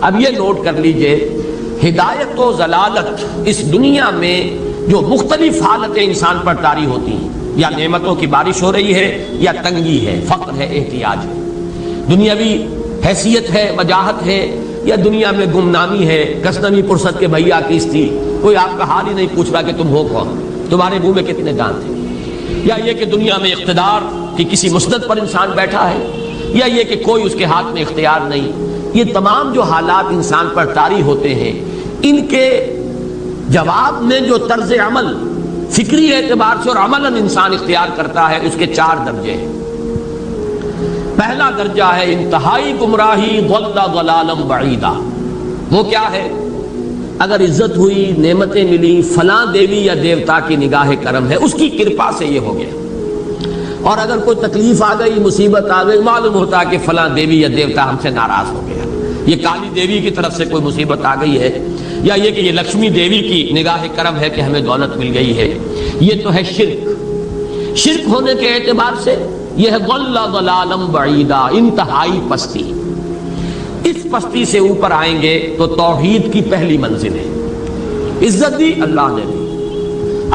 اب یہ نوٹ کر لیجئے، ہدایت و ضلالت اس دنیا میں جو مختلف حالتیں انسان پر طاری ہوتی ہیں، یا نعمتوں کی بارش ہو رہی ہے، یا تنگی ہے، فقر ہے، احتیاج ہے، دنیاوی حیثیت ہے، وجاہت ہے، یا دنیا میں گمنامی ہے، کسنمی پرست کے بھیا کیس تھی، کوئی آپ کا حال ہی نہیں پوچھ رہا کہ تم ہو کون، تمہارے منہ میں کتنے دانت تھے، یا یہ کہ دنیا میں اقتدار کی کسی مسند پر انسان بیٹھا ہے، یا یہ کہ کوئی اس کے ہاتھ میں اختیار نہیں، یہ تمام جو حالات انسان پر طاری ہوتے ہیں، ان کے جواب میں جو طرز عمل فکری اعتبار سے اور عملاً انسان اختیار کرتا ہے، اس کے 4 درجے ہیں۔ پہلا درجہ ہے انتہائی گمراہی، ضل ضلالا بعیدا۔ وہ کیا ہے؟ اگر عزت ہوئی، نعمتیں ملی، فلاں دیوی یا دیوتا کی نگاہ کرم ہے، اس کی کرپا سے یہ ہو گیا، اور اگر کوئی تکلیف آ گئی، مصیبت آ گئی، معلوم ہوتا ہے کہ فلاں دیوی یا دیوتا ہم سے ناراض ہو گیا، یہ کالی دیوی کی طرف سے کوئی مصیبت آ گئی ہے، یا یہ کہ یہ لکشمی دیوی کی نگاہ کرم ہے کہ ہمیں دولت مل گئی ہے۔ یہ تو ہے شرک۔ شرک ہونے کے اعتبار سے یہ ہے ضل ضلالا بعیدا، انتہائی پستی۔ اس پستی سے اوپر آئیں گے تو توحید کی پہلی منزل ہے۔ عزت دی اللہ نے دی،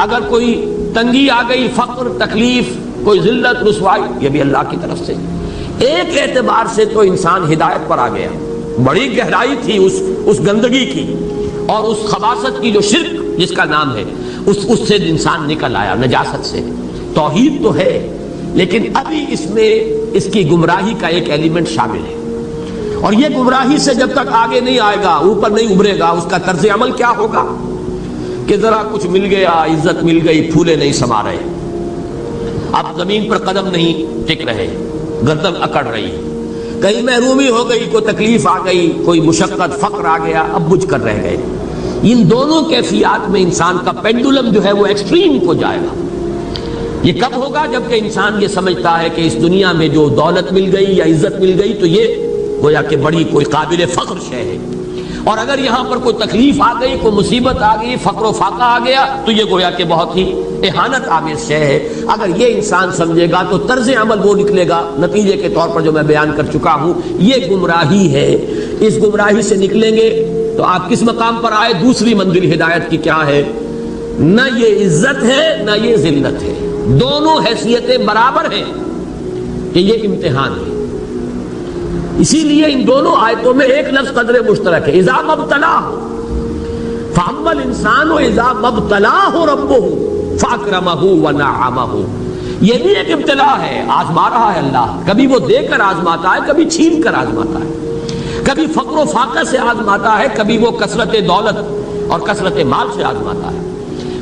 اگر کوئی تنگی آ گئی، فقر، تکلیف، کوئی ذلت، رسوائی، یہ بھی اللہ کی طرف سے۔ ایک اعتبار سے تو انسان ہدایت پر آ گیا، بڑی گہرائی تھی اس گندگی کی اور اس خباثت کی جو شرک جس کا نام ہے، اس سے انسان نکل آیا، نجاست سے۔ توحید تو ہے، لیکن ابھی اس میں اس کی گمراہی کا ایک ایلیمنٹ شامل ہے، اور یہ گمراہی سے جب تک آگے نہیں آئے گا، اوپر نہیں ابھرے گا، اس کا طرز عمل کیا ہوگا کہ ذرا کچھ مل گیا، عزت مل گئی، پھولے نہیں سما رہے، اب زمین پر قدم نہیں ٹک رہے، گردن اکڑ رہی، کہیں محرومی ہو گئی، کوئی تکلیف آ گئی، کوئی مشقت، فقر آ گیا، اب بجھ کر رہ گئے۔ ان دونوں کیفیات میں انسان کا پینڈولم جو ہے وہ ایکسٹریم کو جائے گا۔ یہ کب ہوگا؟ جبکہ انسان یہ سمجھتا ہے کہ اس دنیا میں جو دولت مل گئی یا عزت مل گئی تو یہ گویا کہ بڑی کوئی قابل فخر شے ہے، اور اگر یہاں پر کوئی تکلیف آ گئی، کوئی مصیبت آ گئی، فقر و فاقہ آ گیا تو یہ گویا کہ بہت ہی اہانت آمیز شے ہے۔ اگر یہ انسان سمجھے گا تو طرز عمل وہ نکلے گا، نتیجے کے طور پر جو میں بیان کر چکا ہوں، یہ گمراہی ہے۔ اس گمراہی سے نکلیں گے تو آپ کس مقام پر آئے؟ دوسری منزل ہدایت کی کیا ہے؟ نہ یہ عزت ہے نہ یہ ذلت ہے، دونوں حیثیتیں برابر ہیں کہ یہ امتحان ہے۔ اسی لیے ان دونوں آیتوں میں ایک لفظ قدر مشترک ہے، اذا مبتلاہ فاما الانسان اذا مبتلاہ ربہ فاکرمہ ونعمہ۔ یہ بھی ایک ابتلا ہے، آزما رہا ہے اللہ، کبھی وہ دے کر آزماتا ہے، کبھی چھین کر آزماتا ہے، کبھی فقر و فاقہ سے آزماتا ہے، کبھی وہ کثرت دولت اور کثرت مال سے آزماتا ہے،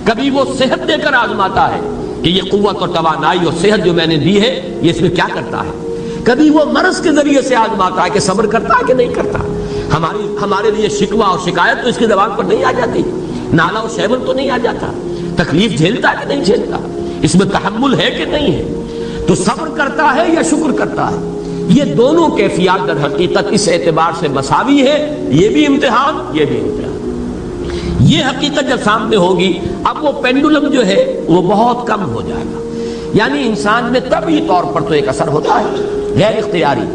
کبھی وہ صحت دے کر آزماتا ہے کہ یہ قوت اور توانائی اور صحت جو میں نے دی ہے یہ اس میں کیا کرتا ہے، کبھی وہ مرض کے ذریعے سے آزماتا ہے کہ صبر کرتا ہے کہ نہیں کرتا۔ ہمارے لیے شکوہ اور شکایت تو اس کی زبان پر نہیں آ جاتی، نالا اور شیون تو نہیں آ جاتا، تکلیف جھیلتا ہے کہ نہیں جھیلتا، اس میں تحمل ہے کہ نہیں ہے، تو صبر کرتا ہے یا شکر کرتا ہے۔ یہ دونوں کیفیات در حقیقت اس اعتبار سے مساوی ہے، یہ بھی امتحان، یہ بھی امتحان۔ یہ حقیقت جب سامنے ہوگی، اب وہ پینڈولم جو ہے وہ بہت کم ہو جائے گا، یعنی انسان میں طبعی طور پر تو ایک اثر ہوتا ہے غیر اختیاری،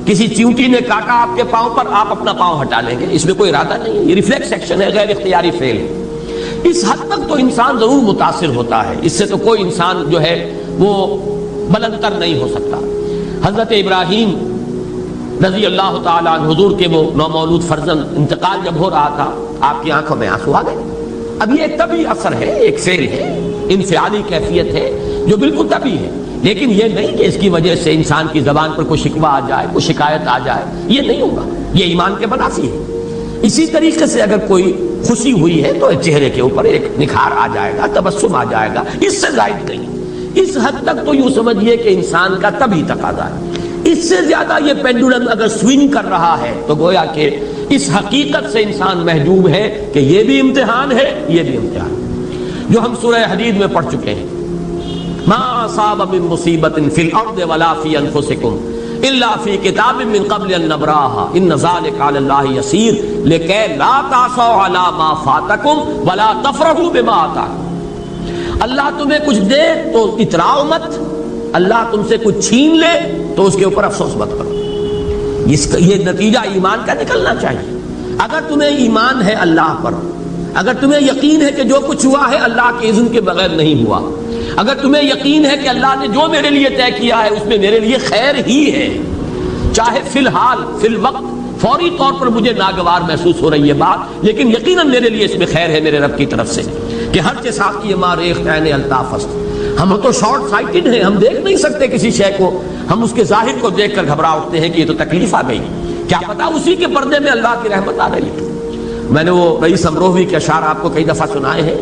کسی چیونٹی نے کاٹا آپ کے پاؤں پر، آپ اپنا پاؤں ہٹا لیں گے، اس میں کوئی ارادہ نہیں ہے، یہ ریفلیکس ایکشن ہے، غیر اختیاری فعل ہے۔ اس حد تک تو انسان ضرور متاثر ہوتا ہے، اس سے تو کوئی انسان جو ہے وہ بلندتر نہیں ہو سکتا۔ حضرت ابراہیم رضی اللہ تعالیٰ عنہ، حضور کے وہ نومولود فرزند، انتقال جب ہو رہا تھا، آپ کی آنکھوں میں آنسو آ گئے۔ اب یہ ایک طبعی اثر ہے، ایک فعل ہے، انفعالی کیفیت ہے جو بالکل طبعی ہے، لیکن یہ نہیں کہ اس کی وجہ سے انسان کی زبان پر کوئی شکوہ آ جائے، کوئی شکایت آ جائے، یہ نہیں ہوگا، یہ ایمان کے منافی ہے۔ اسی طریقے سے اگر کوئی خوشی ہوئی ہے تو چہرے کے اوپر ایک نکھار آ جائے گا، تبسم آ جائے گا، اس سے زائد نہیں۔ اس حد تک تو یوں سمجھیے کہ انسان کا طبعی تقاضا ہے۔ اس سے زیادہ یہ پینڈولم اگر سوئنگ کر رہا ہے تو گویا کہ اس حقیقت سے انسان محجوب ہے کہ یہ بھی امتحان ہے، یہ بھی امتحان ہے، جو ہم سورہ حدید میں پڑھ چکے ہیں۔ ما اصاب من مصیبت فی الارض ولا فی انفسکم الا فی کتاب من قبل ان نبراها ان ذلک علی اللہ یسیر لکی لا تعصوا علی ما فاتکم ولا تفرحوا بما آتاکم۔ اللہ تمہیں کچھ دے تو اتراؤ مت، اللہ تم سے کچھ چھین لے تو اس کے اوپر افسوس مت کرو۔ یہ نتیجہ ایمان کا نکلنا چاہیے۔ اگر تمہیں ایمان ہے اللہ پر، اگر تمہیں یقین ہے کہ جو کچھ ہوا ہے اللہ کے اذن کے بغیر نہیں ہوا، اگر تمہیں یقین ہے کہ اللہ نے جو میرے لیے طے کیا ہے اس میں میرے لیے خیر ہی ہے، چاہے فی الحال فی الوقت فوری طور پر مجھے ناگوار محسوس ہو رہی ہے بات، لیکن یقیناً میرے لیے اس میں خیر ہے میرے رب کی طرف سے، کہ ہر کے ساتھ یہ ماریخ عین الطاف است۔ ہم تو شارٹ سائٹڈ ہیں، ہم دیکھ نہیں سکتے کسی شے کو، ہم اس کے ظاہر کو دیکھ کر گھبرا اٹھتے ہیں کہ یہ تو تکلیف آ گئی، کیا پتا اسی کے پردے میں اللہ کی رحمت آ رہی ہے۔ میں نے وہ رئیس امروہوی کے اشعار آپ کو کئی دفعہ سنائے ہیں،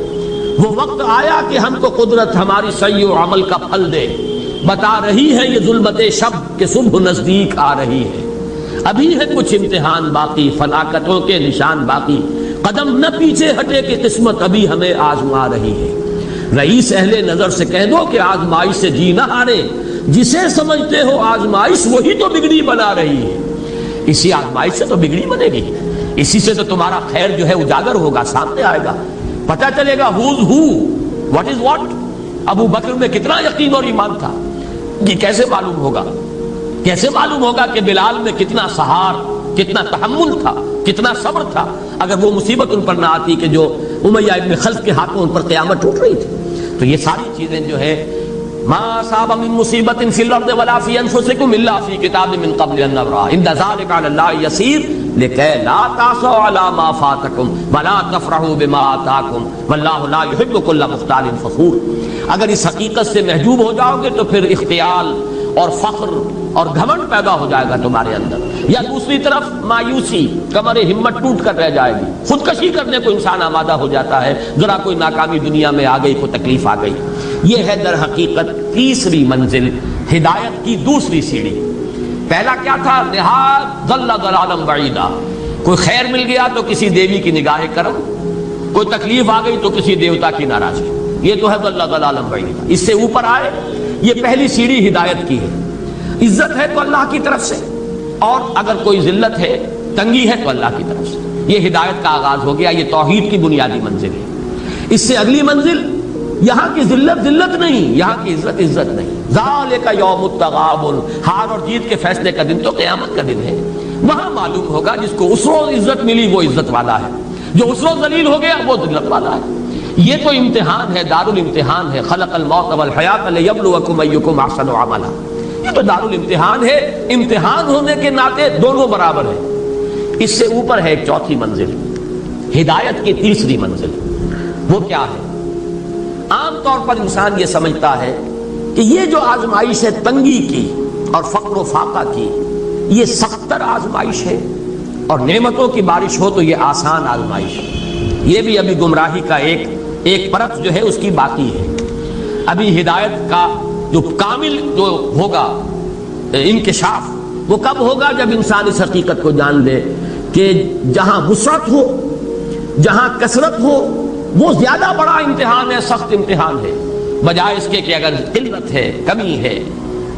وہ وقت آیا کہ ہم کو قدرت ہماری سعی و عمل کا پھل دے، بتا رہی ہے یہ ظلمت شب کہ صبح نزدیک آ رہی ہے، ابھی ہے کچھ امتحان باقی، فلاکتوں کے نشان باقی، قدم نہ پیچھے ہٹے کہ قسمت ابھی ہمیں آزما رہی ہے۔ رئیس اہل نظر سے کہہ دو کہ آزمائش سے جی نہ ہارے، جسے سمجھتے ہو آزمائش وہی تو بگڑی بنا رہی ہے۔ اسی آزمائش سے تو بگڑی بنے گی، اسی سے تو تمہارا خیر جو ہے اجاگر ہوگا، سامنے آئے گا، پتہ چلے گا who's who, what is what۔ ابو بکر میں کتنا یقین اور ایمان تھا، یہ کیسے معلوم ہوگا؟ کیسے معلوم ہوگا کہ بلال میں کتنا سہار، کتنا تحمل تھا، کتنا صبر تھا، اگر وہ مصیبت ان پر نہ آتی کہ جو امیہ ابن خلف کے ہاتھوں ان پر قیامت ٹوٹ رہی تھی۔ تو یہ ساری چیزیں جو ہے ما اصاب من مصیبت فی الارض ولا فی انفسکم الا فی کتاب من قبل ان نبرأ ان ذلک علی اللہ یسیر لکی لا تعصوا علی ما فاتکم ولا تفرحوا بما آتاکم واللہ لا یحب کل مختال فخور۔ اگر اس حقیقت سے محجوب ہو جاؤ گے تو پھر اختیال اور فخر اور گھمنڈ پیدا ہو جائے گا تمہارے اندر، یا دوسری طرف مایوسی، کمر ہمت ٹوٹ کر رہ جائے گی، خودکشی کرنے کو انسان آمادہ ہو جاتا ہے، ذرا کوئی ناکامی دنیا میں آ گئی، کوئی تکلیف آ گئی۔ یہ ہے در حقیقت تیسری منزل، ہدایت کی دوسری سیڑھی۔ پہلا کیا تھا؟ نہاد ضل ضلالا بعیدا، کوئی خیر مل گیا تو کسی دیوی کی نگاہ کرم، کوئی تکلیف آ گئی تو کسی دیوتا کی ناراضگی، یہ تو ہے ضل ضلالا بعیدا۔ اس سے اوپر آئے، یہ پہلی سیڑھی ہدایت کی ہے۔ عزت ہے تو اللہ کی طرف سے، اور اگر کوئی ذلت ہے، تنگی ہے تو اللہ کی طرف سے، یہ ہدایت کا آغاز ہو گیا، یہ توحید کی بنیادی منزل ہے۔ اس سے اگلی منزل، یہاں کی ذلت ذلت نہیں، یہاں کی عزت عزت نہیں۔ ذالک یوم التغابن، ہار اور جیت کے فیصلے کا دن تو قیامت کا دن ہے، وہاں معلوم ہوگا جس کو اس روز عزت ملی وہ عزت والا ہے، جو اس روز ذلیل ہو گیا وہ ذلت والا ہے۔ یہ تو امتحان ہے، دار الامتحان ہے، خلق الموت والحیات لیبلوکم ایکم احسن عملا، یہ تو دار الامتحان ہے، امتحان ہونے کے ناطے دونوں برابر ہیں۔ اس سے اوپر ہے ایک چوتھی منزل، ہدایت کی تیسری منزل۔ وہ کیا ہے؟ عام طور پر انسان یہ سمجھتا ہے کہ یہ جو آزمائش ہے تنگی کی اور فقر و فاقہ کی، یہ سخت تر آزمائش ہے، اور نعمتوں کی بارش ہو تو یہ آسان آزمائش ہے۔ یہ بھی ابھی گمراہی کا ایک پرت جو ہے اس کی باقی ہے۔ ابھی ہدایت کا جو کامل جو ہوگا انکشاف، وہ کب ہوگا؟ جب انسان اس حقیقت کو جان لے کہ جہاں وسعت ہو، جہاں کثرت ہو، وہ زیادہ بڑا امتحان ہے، سخت امتحان ہے، بجائے اس کے کہ اگر قلت ہے، کمی ہے،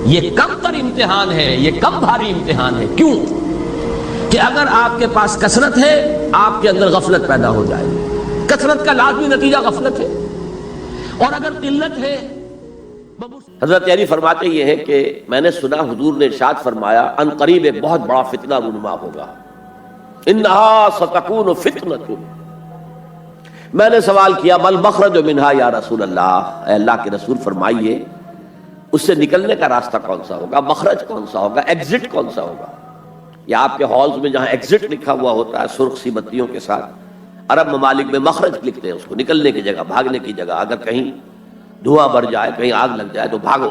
یہ کم تر امتحان ہے، یہ کم بھاری امتحان ہے۔ کیوں؟ کہ اگر آپ کے پاس کثرت ہے، آپ کے اندر غفلت پیدا ہو جائے، کثرت کا لازمی نتیجہ غفلت ہے، اور اگر قلت ہے۔ حضرت علی فرماتے یہ ہیں کہ میں نے سنا حضور نے ارشاد فرمایا ان قریب ایک بہت بڑا فتنہ رونما ہوگا، انہا ستکون فتنۃ۔ میں نے سوال کیا مل مخرج منہا یا رسول اللہ، اے اللہ کے رسول فرمائیے اس سے نکلنے کا راستہ کون سا ہوگا، مخرج کون سا ہوگا، ایگزٹ کون سا ہوگا؟ یا آپ کے ہالز میں جہاں ایگزٹ لکھا ہوا ہوتا ہے سرخ سی بتیوں کے ساتھ، عرب ممالک میں مخرج لکھتے ہیں اس کو، نکلنے کی جگہ، بھاگنے کی جگہ، اگر کہیں دھواں بڑھ جائے، کہیں آگ لگ جائے تو بھاگو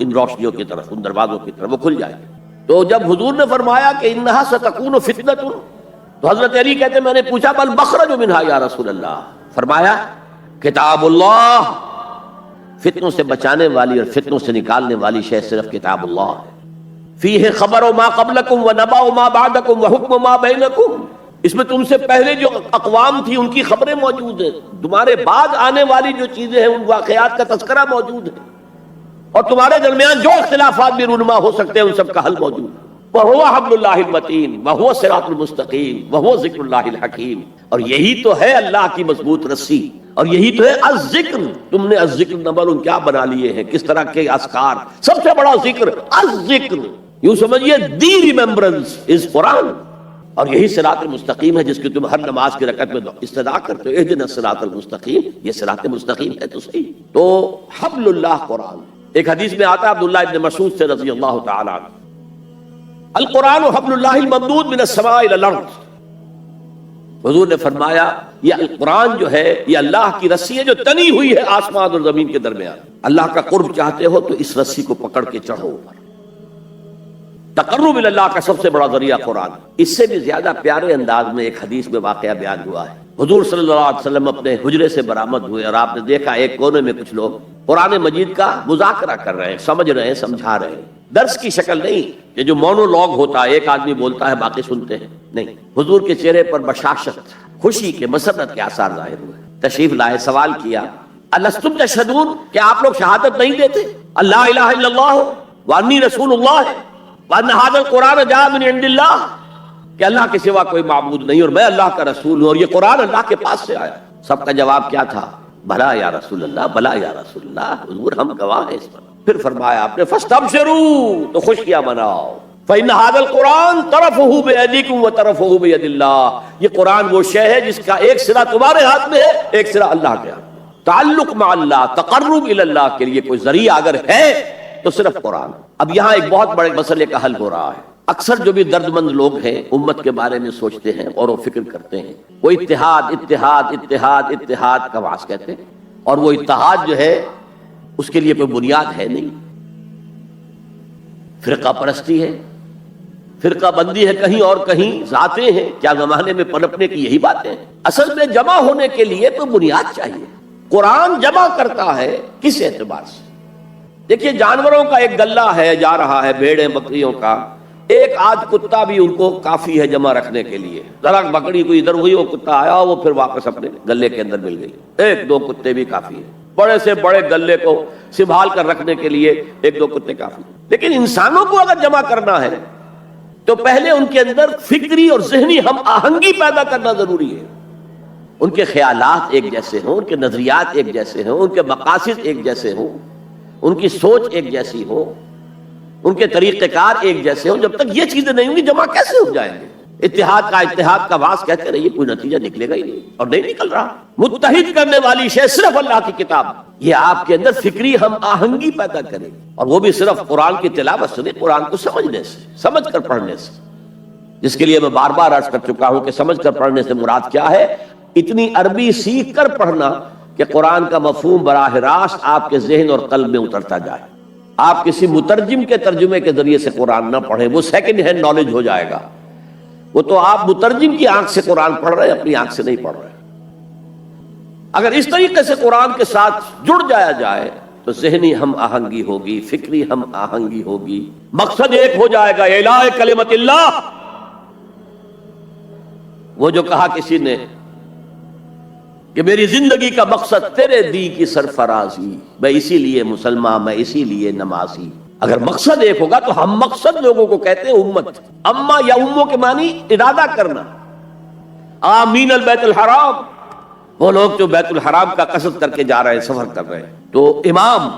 ان روشنیوں کی طرف، ان دروازوں کی طرف، وہ کھل جائے گی۔ تو جب حضور نے فرمایا کہ انہا ستکون فتنۃ، تو حضرت علی کہتے میں نے پوچھا بل مخرج منہا یا رسول اللہ، فرمایا کتاب اللہ، فتنوں سے بچانے والی اور فتنوں سے نکالنے والی شے صرف کتاب اللہ ہے۔ فیہ خبر ما قبلکم و نبأ ما بعدکم و حکم ما بینکم، اس میں تم سے پہلے جو اقوام تھی ان کی خبریں موجود ہیں، تمہارے بعد آنے والی جو چیزیں ہیں ان واقعات کا تذکرہ موجود ہے، اور تمہارے درمیان جو اختلافات بھی رونما ہو سکتے ہیں ان سب کا حل موجود ہے۔ وَهُوَ حَبْلُ اللَّهِ الْمَتِينُ وَهُوَ الصِّرَاطُ الْمُسْتَقِيمُ وَهُوَ ذِكْرُ اللَّهِ الْحَكِيمُ، اور یہی تو ہے اللہ کی مضبوط رسی، اور یہی تو ہے الذکر۔ تم نے الذکر نمبر کیا بنا لیے ہیں، کس طرح کے اذکار، سب سے بڑا ذکر الذکر، یوں سمجھیے دی ریممبرنس از قرآن۔ اور یہی صراط مستقیم ہے جس کی تم ہر نماز کی رکعت میں استدعا کرتے ہو، اہدنا الصراط المستقیم، یہ صراط مستقیم ہے تو صحیح۔ تو حبل اللہ قرآن، ایک حدیث میں آتا ہے عبداللہ ابن مسعود سے رضی اللہ تعالی عنہ، القرآن حبل اللہ الممدود من السماء الى الارض، حضور نے فرمایا یہ القرآن جو ہے یہ اللہ کی رسی ہے جو تنی ہوئی ہے آسمان اور زمین کے درمیان، اللہ کا قرب چاہتے ہو تو اس رسی کو پکڑ کے چڑھو اوپر۔ تقرب اللہ کا سب سے بڑا ذریعہ قرآن۔ اس سے بھی زیادہ پیارے انداز میں ایک حدیث میں واقعہ بیان ہوا ہے، حضور صلی اللہ علیہ وسلم اپنے حجرے سے برآمد ہوئے اور آپ نے دیکھا ایک کونے میں کچھ لوگ قرآن مجید کا مذاکرہ کر رہے ہیں، سمجھ رہے ہیں، سمجھا رہے ہیں، درس کی شکل نہیں کہ جو مونولوگ ہوتا ہے ایک آدمی بولتا ہے باقی سنتے ہیں، نہیں، حضور کے چہرے پر بشاشت، خوشی کے، مسرت کے آثار ظاہر ہوئے۔ تشریف لائے، سوال کیا الستم تشہدون، کیا آپ لوگ شہادت نہیں دیتے اللہ الہ الا اللہ وانی رسول اللہ وان ھذا القرآن جاء من عند اللہ، کہ اللہ کے سوا کوئی معبود نہیں اور میں اللہ کا رسول ہوں اور یہ قرآن اللہ کے پاس سے آیا؟ سب کا جواب کیا تھا؟ بھلا یا رسول اللہ، بھلا یا رسول اللہ، حضور ہم گواہ ہیں اس پر۔ پھر فرمایا آپ نے فاستبشروا، تو خوشیاں مناؤ، فإن هذا القرآن طرفه بأيديكم وطرفه بيد اللہ، یہ قرآن وہ شے ہے جس کا ایک سرا تمہارے ہاتھ میں ہے، ایک سرا اللہ کے ہاتھ میں۔ تعلق مع اللہ، تقرب الی اللہ کے لیے کوئی ذریعہ اگر ہے تو صرف قرآن۔ اب یہاں ایک بہت بڑے مسئلے کا حل ہو رہا ہے۔ اکثر جو بھی درد مند لوگ ہیں امت کے بارے میں سوچتے ہیں اور وہ فکر کرتے ہیں، وہ اتحاد اتحاد اتحاد اتحاد کا واس کہتے ہیں، اور وہ اتحاد جو ہے اس کے لیے کوئی بنیاد ہے نہیں، فرقہ پرستی ہے، فرقہ بندی ہے، کہیں اور کہیں ذاتیں ہیں، کیا زمانے میں پنپنے کی یہی باتیں ہیں۔ اصل میں جمع ہونے کے لیے تو بنیاد چاہیے۔ قرآن جمع کرتا ہے کس اعتبار سے؟ دیکھیے جانوروں کا ایک گلہ ہے جا رہا ہے، بھیڑیں بکریوں کا، ایک آدھ کتا بھی ان کو کافی ہے جمع رکھنے کے لیے، ذرا بکری کوئی ادھر ہوئی وہ کتا آیا وہ پھر واپس اپنے گلے کے اندر مل گئی، ایک دو کتے بھی کافی ہیں، بڑے سے بڑے گلے کو سنبھال کر رکھنے کے لیے ایک دو کتے کافی ہیں۔ لیکن انسانوں کو اگر جمع کرنا ہے تو پہلے ان کے اندر فکری اور ذہنی ہم آہنگی پیدا کرنا ضروری ہے، ان کے خیالات ایک جیسے ہوں، ان کے نظریات ایک جیسے ہوں، ان کے مقاصد ایک جیسے ہوں، ان کی سوچ ایک جیسی ہو، ان کے طریقہ کار ایک جیسے ہوں۔ جب تک یہ چیزیں نہیں ہوں گی جمع کیسے ہو جائیں گے؟ اتحاد کا واس کہتے رہیے، کوئی نتیجہ نکلے گا ہی نہیں، اور نہیں نکل رہا۔ متحد کرنے والی شے صرف اللہ کی کتاب، یہ آپ کے اندر فکری ہم آہنگی پیدا کرے، اور وہ بھی صرف قرآن کی تلاوت سے نہیں، قرآن کو سمجھنے سے، سمجھ کر پڑھنے سے، جس کے لیے میں بار بار عرض کر چکا ہوں کہ سمجھ کر پڑھنے سے مراد کیا ہے؟ اتنی عربی سیکھ کر پڑھنا کہ قرآن کا مفہوم براہ راست آپ کے ذہن اور قلب میں اترتا جائے۔ آپ کسی مترجم کے ترجمے کے ذریعے سے قرآن نہ پڑھیں، وہ سیکنڈ ہینڈ نالج ہو جائے گا، وہ تو آپ مترجم کی آنکھ سے قرآن پڑھ رہے ہیں، اپنی آنکھ سے نہیں پڑھ رہے۔ اگر اس طریقے سے قرآن کے ساتھ جڑ جایا جائے تو ذہنی ہم آہنگی ہوگی، فکری ہم آہنگی ہوگی، مقصد ایک ہو جائے گا، اعلاء کلمت اللہ۔ وہ جو کہا کسی نے کہ میری زندگی کا مقصد تیرے دی کی سرفرازی، میں اسی لیے مسلمان، میں اسی لیے نمازی۔ اگر مقصد ایک ہوگا تو ہم مقصد لوگوں کو کہتے ہیں امت۔ اما یا اموں کے معنی ارادہ کرنا، آمین البیت الحرام، وہ لوگ جو بیت الحرام کا قصد کر کے جا رہے ہیں، سفر کر رہے ہیں، تو امام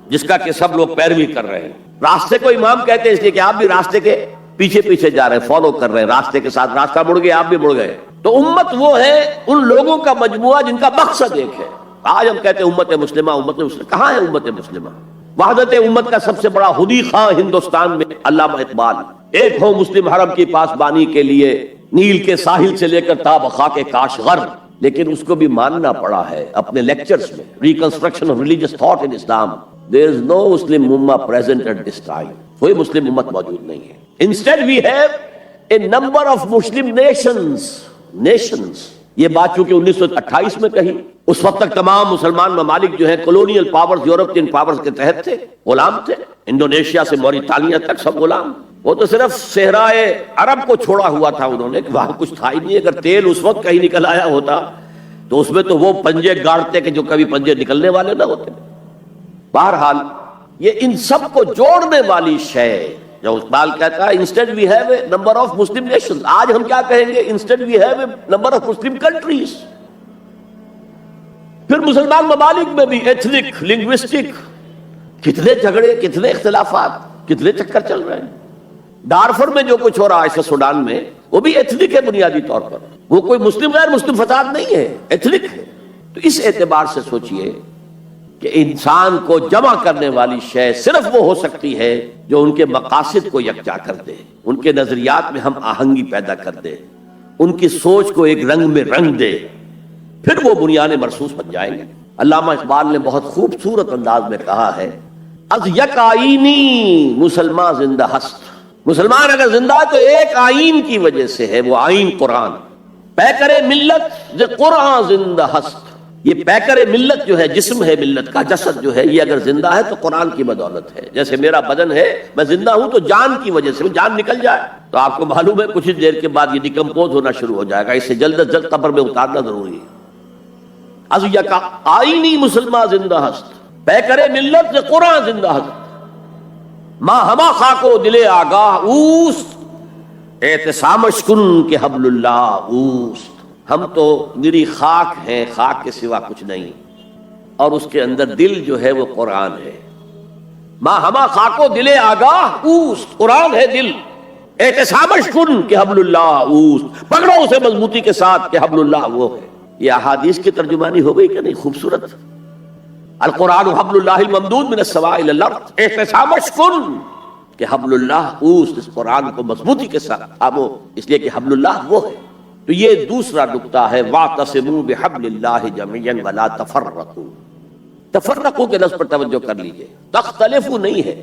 جس کا کہ سب لوگ پیروی کر رہے ہیں، راستے کو امام کہتے ہیں اس لیے کہ آپ بھی راستے کے پیچھے پیچھے جا رہے ہیں، فالو کر رہے ہیں، راستے کے ساتھ راستہ مڑ گئے، آپ بھی مڑ گئے۔ تو امت وہ ہے ان لوگوں کا مجموعہ جن کا مقصد ایک ہے۔ آج ہم کہتے ہیں امت مسلمہ، امت مسلمہ، کہاں ہے امت مسلمہ؟ وحدت امت کا سب سے بڑا خودی خواہ ہندوستان میں علامہ اقبال، ایک ہو مسلم حرم کی پاسبانی کے لیے، نیل کے ساحل سے لے کر تا خاک کاشغر، لیکن اس کو بھی ماننا پڑا ہے اپنے لیکچرز میں، reconstruction of religious thought in Islam, there is no Muslim ummah present at this time، کوئی مسلم امت موجود نہیں ہے۔ Instead we have a number of Muslim nations۔ یہ بات چونکہ 1928 میں کہی، اس وقت تک تمام مسلمان ممالک جو ہیں کولونیل پاورز، یورپین پاورز کے تحت تھے، غلام تھے، انڈونیشیا سے موریتانیہ تک سب غلام۔ وہ تو صرف صحرائے عرب کو چھوڑا ہوا تھا انہوں نے، کہ وہاں کچھ تھا ہی نہیں۔ اگر تیل اس وقت کہیں نکل آیا ہوتا تو اس میں تو وہ پنجے گاڑتے کہ جو کبھی پنجے نکلنے والے نہ ہوتے۔ بہرحال یہ ان سب کو جوڑنے والی شے جو اقبال کہتا ہے instead we have a number of Muslim nations, آج ہم کیا کہیں گے؟ Instead we have a number of Muslim countries. پھر مسلمان ممالک میں بھی ایتھنک، لنگوسٹک، کتنے جھگڑے، کتنے اختلافات، کتنے چکر چل رہے ہیں۔ ڈارفر میں جو کچھ ہو رہا ہے اس سوڈان میں، وہ بھی ایتھنک ہے بنیادی طور پر، وہ کوئی مسلم غیر مسلم فساد نہیں ہے، ایتھنک ہے۔ تو اس اعتبار سے سوچئے کہ انسان کو جمع کرنے والی شے صرف وہ ہو سکتی ہے جو ان کے مقاصد کو یکجا کر دے، ان کے نظریات میں ہم آہنگی پیدا کر دے، ان کی سوچ کو ایک رنگ میں رنگ دے، پھر وہ بنیان مرصوص بن جائیں گے۔ علامہ اقبال نے بہت خوبصورت انداز میں کہا ہے، از یک آئینی مسلمان زندہ ہست، مسلمان اگر زندہ ہے تو ایک آئین کی وجہ سے ہے، وہ آئین قرآن۔ پیکر ملت ز قرآن زندہ ہست، یہ پیکر ملت جو ہے، جسم ہے ملت کا، جسد جو ہے، یہ اگر زندہ ہے تو قرآن کی بدولت ہے۔ جیسے میرا بدن ہے، میں زندہ ہوں تو جان کی وجہ سے، جان نکل جائے تو آپ کو معلوم ہے کچھ دیر کے بعد یہ ڈیکمپوز ہونا شروع ہو جائے گا، اسے جلد از جلد قبر میں اتارنا ضروری ہے۔ از یک آئینی مسلمان زندہ ہست، پیکر ملت ز قرآن زندہ ہست، ماں ہما خاک و دل آگاہ اوست، اعتصامش کن کہ حبل اللہ اوست۔ ہم تو نری خاک ہیں، خاک کے سوا کچھ نہیں، اور اس کے اندر دل جو ہے وہ قرآن ہے۔ ماں ہما خاک و دل آگاہ اوست، قرآن ہے دل، اعتصامش کن کہ حبل اللہ اوست، پکڑو اسے مضبوطی کے ساتھ کہ حبل اللہ وہ ہے۔ یہ احادیث کی ترجمانی ہو گئی کہ نہیں خوبصورت؟ القرآن حبل اللہ الممدود من السماء الی الارض، اعتصامش کن کہ حبل اللہ اوست، اس قرآن کو مضبوطی کے ساتھ تھامو، اس لیے کہ حبل اللہ وہ ہے۔ تو یہ دوسرا نکتہ ہے، واعتصموا بحبل اللہ جميعا ولا تفرقوا۔ تفرقوا کے لفظ پر توجہ کر لیجئے، تختلفوا نہیں ہے،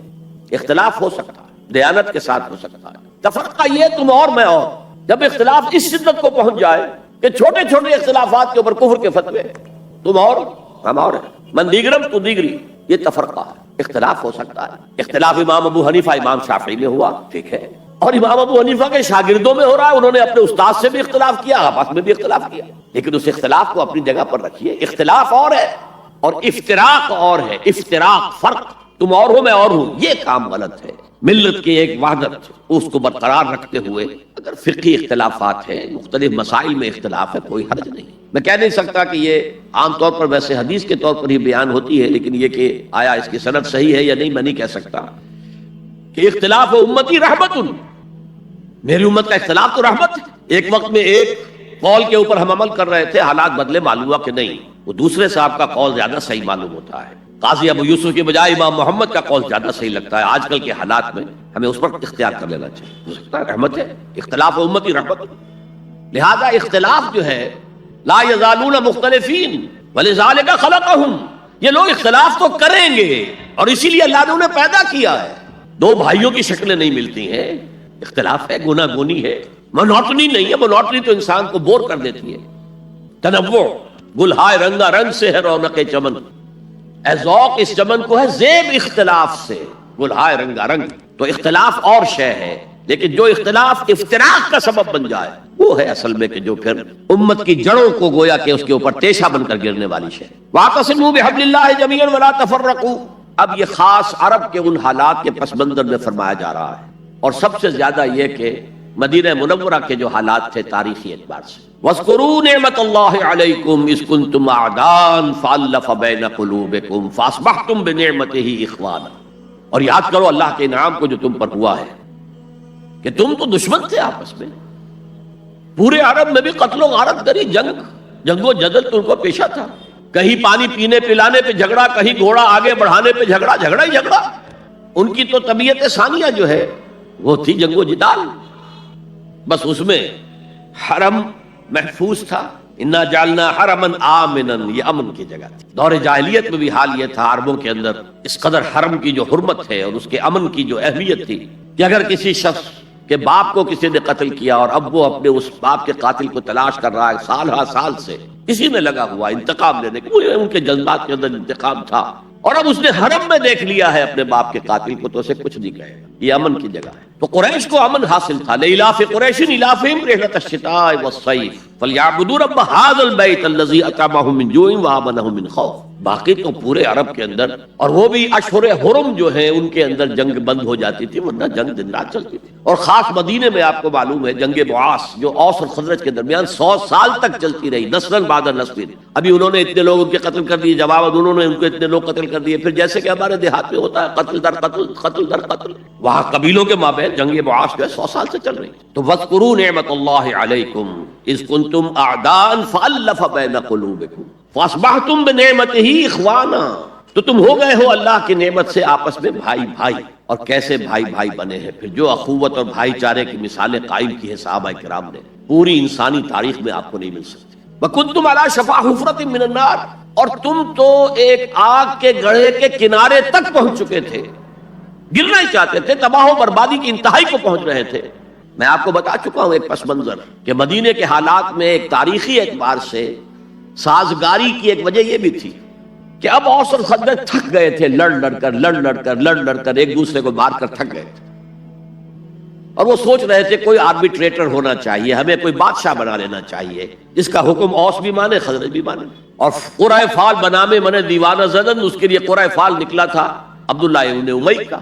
اختلاف ہو سکتا ہے، دیانت کے ساتھ ہو سکتا ہے۔ تفرقہ یہ تم اور میں اور، جب اختلاف اس شدت کو پہنچ جائے کہ چھوٹے چھوٹے اختلافات کے اوپر کفر کے فتوے، تم اور ہم اور ہیں، من دیگرم تو دیگری، یہ تفرقہ ہے۔ اختلاف ہو سکتا ہے، اختلاف امام ابو حنیفہ امام شافعی میں ہوا، ٹھیک ہے، اور امام ابو حنیفہ کے شاگردوں میں ہو رہا ہے، انہوں نے اپنے استاد سے بھی اختلاف کیا، آپس میں بھی اختلاف کیا، لیکن اس اختلاف کو اپنی جگہ پر رکھیے۔ اختلاف اور ہے اور افتراق اور ہے، افتراق فرق، تم اور ہو میں اور ہوں، یہ کام غلط ہے۔ ملت کی ایک وحدت اس کو برقرار رکھتے ہوئے اگر فقہی اختلافات ہیں، مختلف مسائل میں اختلاف ہے، کوئی حرج نہیں۔ میں کہہ نہیں سکتا کہ یہ عام طور پر ویسے حدیث کے طور پر ہی بیان ہوتی ہے، لیکن یہ کہ آیا اس کی سند صحیح ہے یا نہیں میں نہیں کہہ سکتا کہ اختلاف امتی رحمت، میری امت کا اختلاف تو رحمت ہے۔ ایک وقت میں ایک قول کے اوپر ہم عمل کر رہے تھے، حالات بدلے، معلوم ہوا کہ نہیں، وہ دوسرے صاحب کا قول زیادہ صحیح معلوم ہوتا ہے، قاضی ابو یوسف کے بجائے امام محمد کا قول زیادہ صحیح لگتا ہے۔ آج کل کے حالات میں ہمیں اس پر اختیار کر لینا چاہیے، ہو سکتا ہے رحمت ہے، اختلاف امتی رحمت۔ لہذا اختلاف جو ہے لا یزالون مختلفین ولذالک خلقہم، یہ لوگ اختلاف تو کریں گے اور اسی لیے اللہ نے انہیں پیدا کیا ہے۔ دو بھائیوں کی شکلیں نہیں ملتی ہیں، اختلاف ہے، گنا گونی ہے، مونوٹنی نہیں ہے، مونوٹنی تو انسان کو بور کر دیتی ہے۔ تنوع، گلہائے رنگا رنگ سے ہے رونق چمن، اے ذوق اس چمن کو ہے زیب اختلاف سے، گلہائے رنگا رنگ۔ تو اختلاف اور شے ہے، لیکن جو اختلاف افتراق کا سبب بن جائے وہ ہے اصل میں کہ جو پھر امت کی جڑوں کو گویا کہ اس کے اوپر تیشہ بن کر گرنے والی شے۔ واعتصموا بحبل اللہ جميعا ولا تفرقوا، اب یہ خاص عرب کے ان حالات کے پس منظر میں فرمایا جا رہا ہے، اور سب سے زیادہ یہ کہ مدینہ منورہ کے جو حالات تھے تاریخی اعتبار سے۔ وَاذْكُرُوا نِعْمَةَ اللَّهِ عَلَيْكُمْ إِذْ كُنْتُمْ أَعْدَاءً فَأَلَّفَ بَيْنَ قُلُوبِكُمْ فَأَصْبَحْتُمْ بِنِعْمَتِهِ إِخْوَانًا، اور یاد کرو اللہ کے انعام کو جو تم پر ہوا ہے کہ تم تو دشمن تھے آپس میں، پورے عرب میں بھی قتل و غارت گری، جنگ و جدل تم کو پیشہ تھا، کہیں پانی پینے پلانے پہ جھگڑا، کہیں گھوڑا آگے بڑھانے پہ جھگڑا، جھگڑا ہی جھگڑا۔ ان کی تو طبیعت ثانیہ جو ہے وہ تھی جنگ و جدال، بس اس میں حرم محفوظ تھا، انا جعلنا حرما آمنا، یہ امن کی جگہ تھی۔ دور جاہلیت میں بھی حال یہ تھا، عربوں کے اندر اس قدر حرم کی جو حرمت ہے اور اس کے امن کی جو اہمیت تھی کہ اگر کسی شخص کے باپ کو کسی نے قتل کیا اور اب وہ اپنے اس باپ کے قاتل کو تلاش کر رہا ہے سال ہا سال سے، اسی میں لگا ہوا انتقام لینے کے، ان کے جذبات کے اندر انتقام تھا، اور اب اس نے حرم میں دیکھ لیا ہے اپنے باپ کے قاتل کو تو اسے کچھ نہیں کہے گا، یہ امن کی جگہ ہے۔ تو قریش کو امن حاصل تھا، لإلاف قریش إیلافہم رحلۃ الشتاء والصیف، فَلْيَعْبُدُوا رَبَّ هَٰذَا الْبَيْتِ الَّذِي أَطْعَمَهُم مِّن جُوعٍ وَآمَنَهُم مِّن خَوْفٍ۔ باقی تو پورے عرب کے اندر، اور وہ بھی اشہر حرم جو ہیں ان کے اندر جنگ بند ہو جاتی تھی، ورنہ جنگ دن رات چلتی تھی۔ اور خاص مدینے میں آپ کو معلوم ہے جنگ بعاث جو اوس اور خزرج کے درمیان 100 سال تک چلتی رہی، نسلاً بعد نسل۔ ابھی انہوں نے اتنے لوگ ان کے قتل کر دیے، جواب انہوں نے ان کو اتنے لوگ قتل کر دیے، پھر جیسے کہ ہمارے دیہات میں ہوتا ہے قتل در قتل، قتل در قتل، وہاں قبیلوں کے مابین جنگ بعاث جو ہے 100 سال سے چل رہی۔ تو وَاذْكُرُوا نِعْمَتَ اللَّهِ عَلَيْكُمْ إِذْ كُنتُمْ أَعْدَاءً فَأَلَّفَ بَيْنَ قُلُوبِكُمْ فَأَصْبَحْتُمْ بِنِعْمَتِهِ إِخْوَانًا۔ تو تم ہو گئے ہو اللہ کی نعمت سے آپس میں بھائی بھائی۔ اور کیسے بھائی بھائی بنے ہیں؟ پھر جو اخوت اور بھائی چارے کی مثالیں قائم کی ہیں صحابہ کرام نے، پوری انسانی تاریخ میں آپ کو نہیں مل سکتی۔ وَكُنْتُمْ عَلَىٰ شَفَا حُفْرَةٍ مِّنَ النَّارِ، اور تم تو ایک آگ کے گڑھے کے کنارے تک پہنچ چکے تھے، گرنا ہی چاہتے تھے، تباہ و بربادی کی انتہائی کو پہنچ رہے تھے۔ میں آپ کو بتا چکا ہوں ایک پس منظر کہ مدینے کے حالات میں ایک تاریخی اعتبار سے سازگاری کی ایک وجہ یہ بھی تھی کہ اب اوس اور خزرج تھک گئے تھے، لڑ لڑ کر ایک دوسرے کو مار کر تھک گئے تھے، اور وہ سوچ رہے تھے کوئی آربیٹریٹر ہونا چاہیے، ہمیں کوئی بادشاہ بنا لینا چاہیے جس کا حکم اوس بھی مانے خزرج بھی مانے۔ اور قرۂ فال بنامے من دیوانہ زدن، اس کے لیے قرۂ فال نکلا تھا عبداللہ ابن امی کا،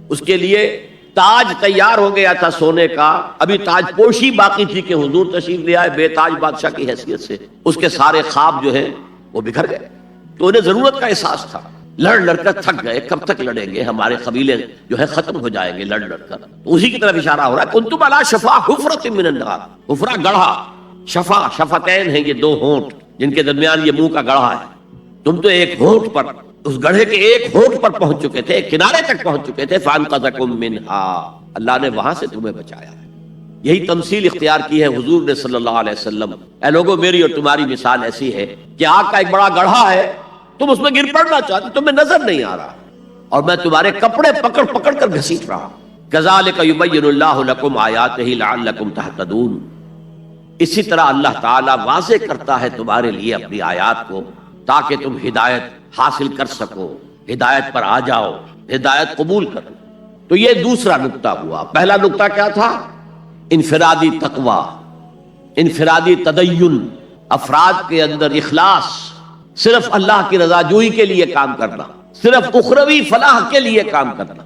اس کے لیے تاج تیار ہو گیا تھا سونے کا، ابھی تاج پوشی باقی تھی کہ حضور تشریف لے آئے بے تاج بادشاہ کی حیثیت سے، اس کے سارے خواب جو ہیں وہ بکھر گئے۔ تو انہیں ضرورت کا احساس تھا، لڑ لڑ کر تھک گئے، کب تک لڑیں گے، ہمارے قبیلے جو ہے ختم ہو جائیں گے لڑ لڑ کر۔ تو اسی کی طرف اشارہ ہو رہا ہے کنتم علی شفا حفرۃ من النار، حفرہ گڑھا، شفا شفتین ہیں یہ دو ہونٹ جن کے درمیان یہ منہ کا گڑھا ہے، تم تو ایک ہونٹ پر، اس گڑھے کے ایک ہونٹ پر پہنچ چکے تھے، کنارے تک پہنچ چکے تھے، فانقذکم منہا، اللہ نے وہاں سے تمہیں بچایا ہے۔ یہی تمثیل اختیار کی ہے حضور نے صلی اللہ علیہ وسلم، اے لوگوں میری اور تمہاری مثال ایسی ہے کہ آگ کا ایک بڑا گڑھا ہے، تم اس میں گر پڑنا چاہتے، تمہیں نظر نہیں آ رہا، اور میں تمہارے کپڑے پکڑ پکڑ کر گھسیٹ رہا ہوں۔ کذالک یبین اللہ لکم آیاتہ لعلکم تہتدون، اسی طرح اللہ تعالیٰ واضح کرتا ہے تمہارے لیے اپنی آیات کو تاکہ تم ہدایت حاصل کر سکو، ہدایت پر آ جاؤ، ہدایت قبول کرو۔ تو یہ دوسرا نقطہ ہوا۔ پہلا نقطہ کیا تھا؟ انفرادی تقوی، انفرادی تدین، افراد کے اندر اخلاص، صرف اللہ کی رضا جوئی کے لیے کام کرنا، صرف اخروی فلاح کے لیے کام کرنا،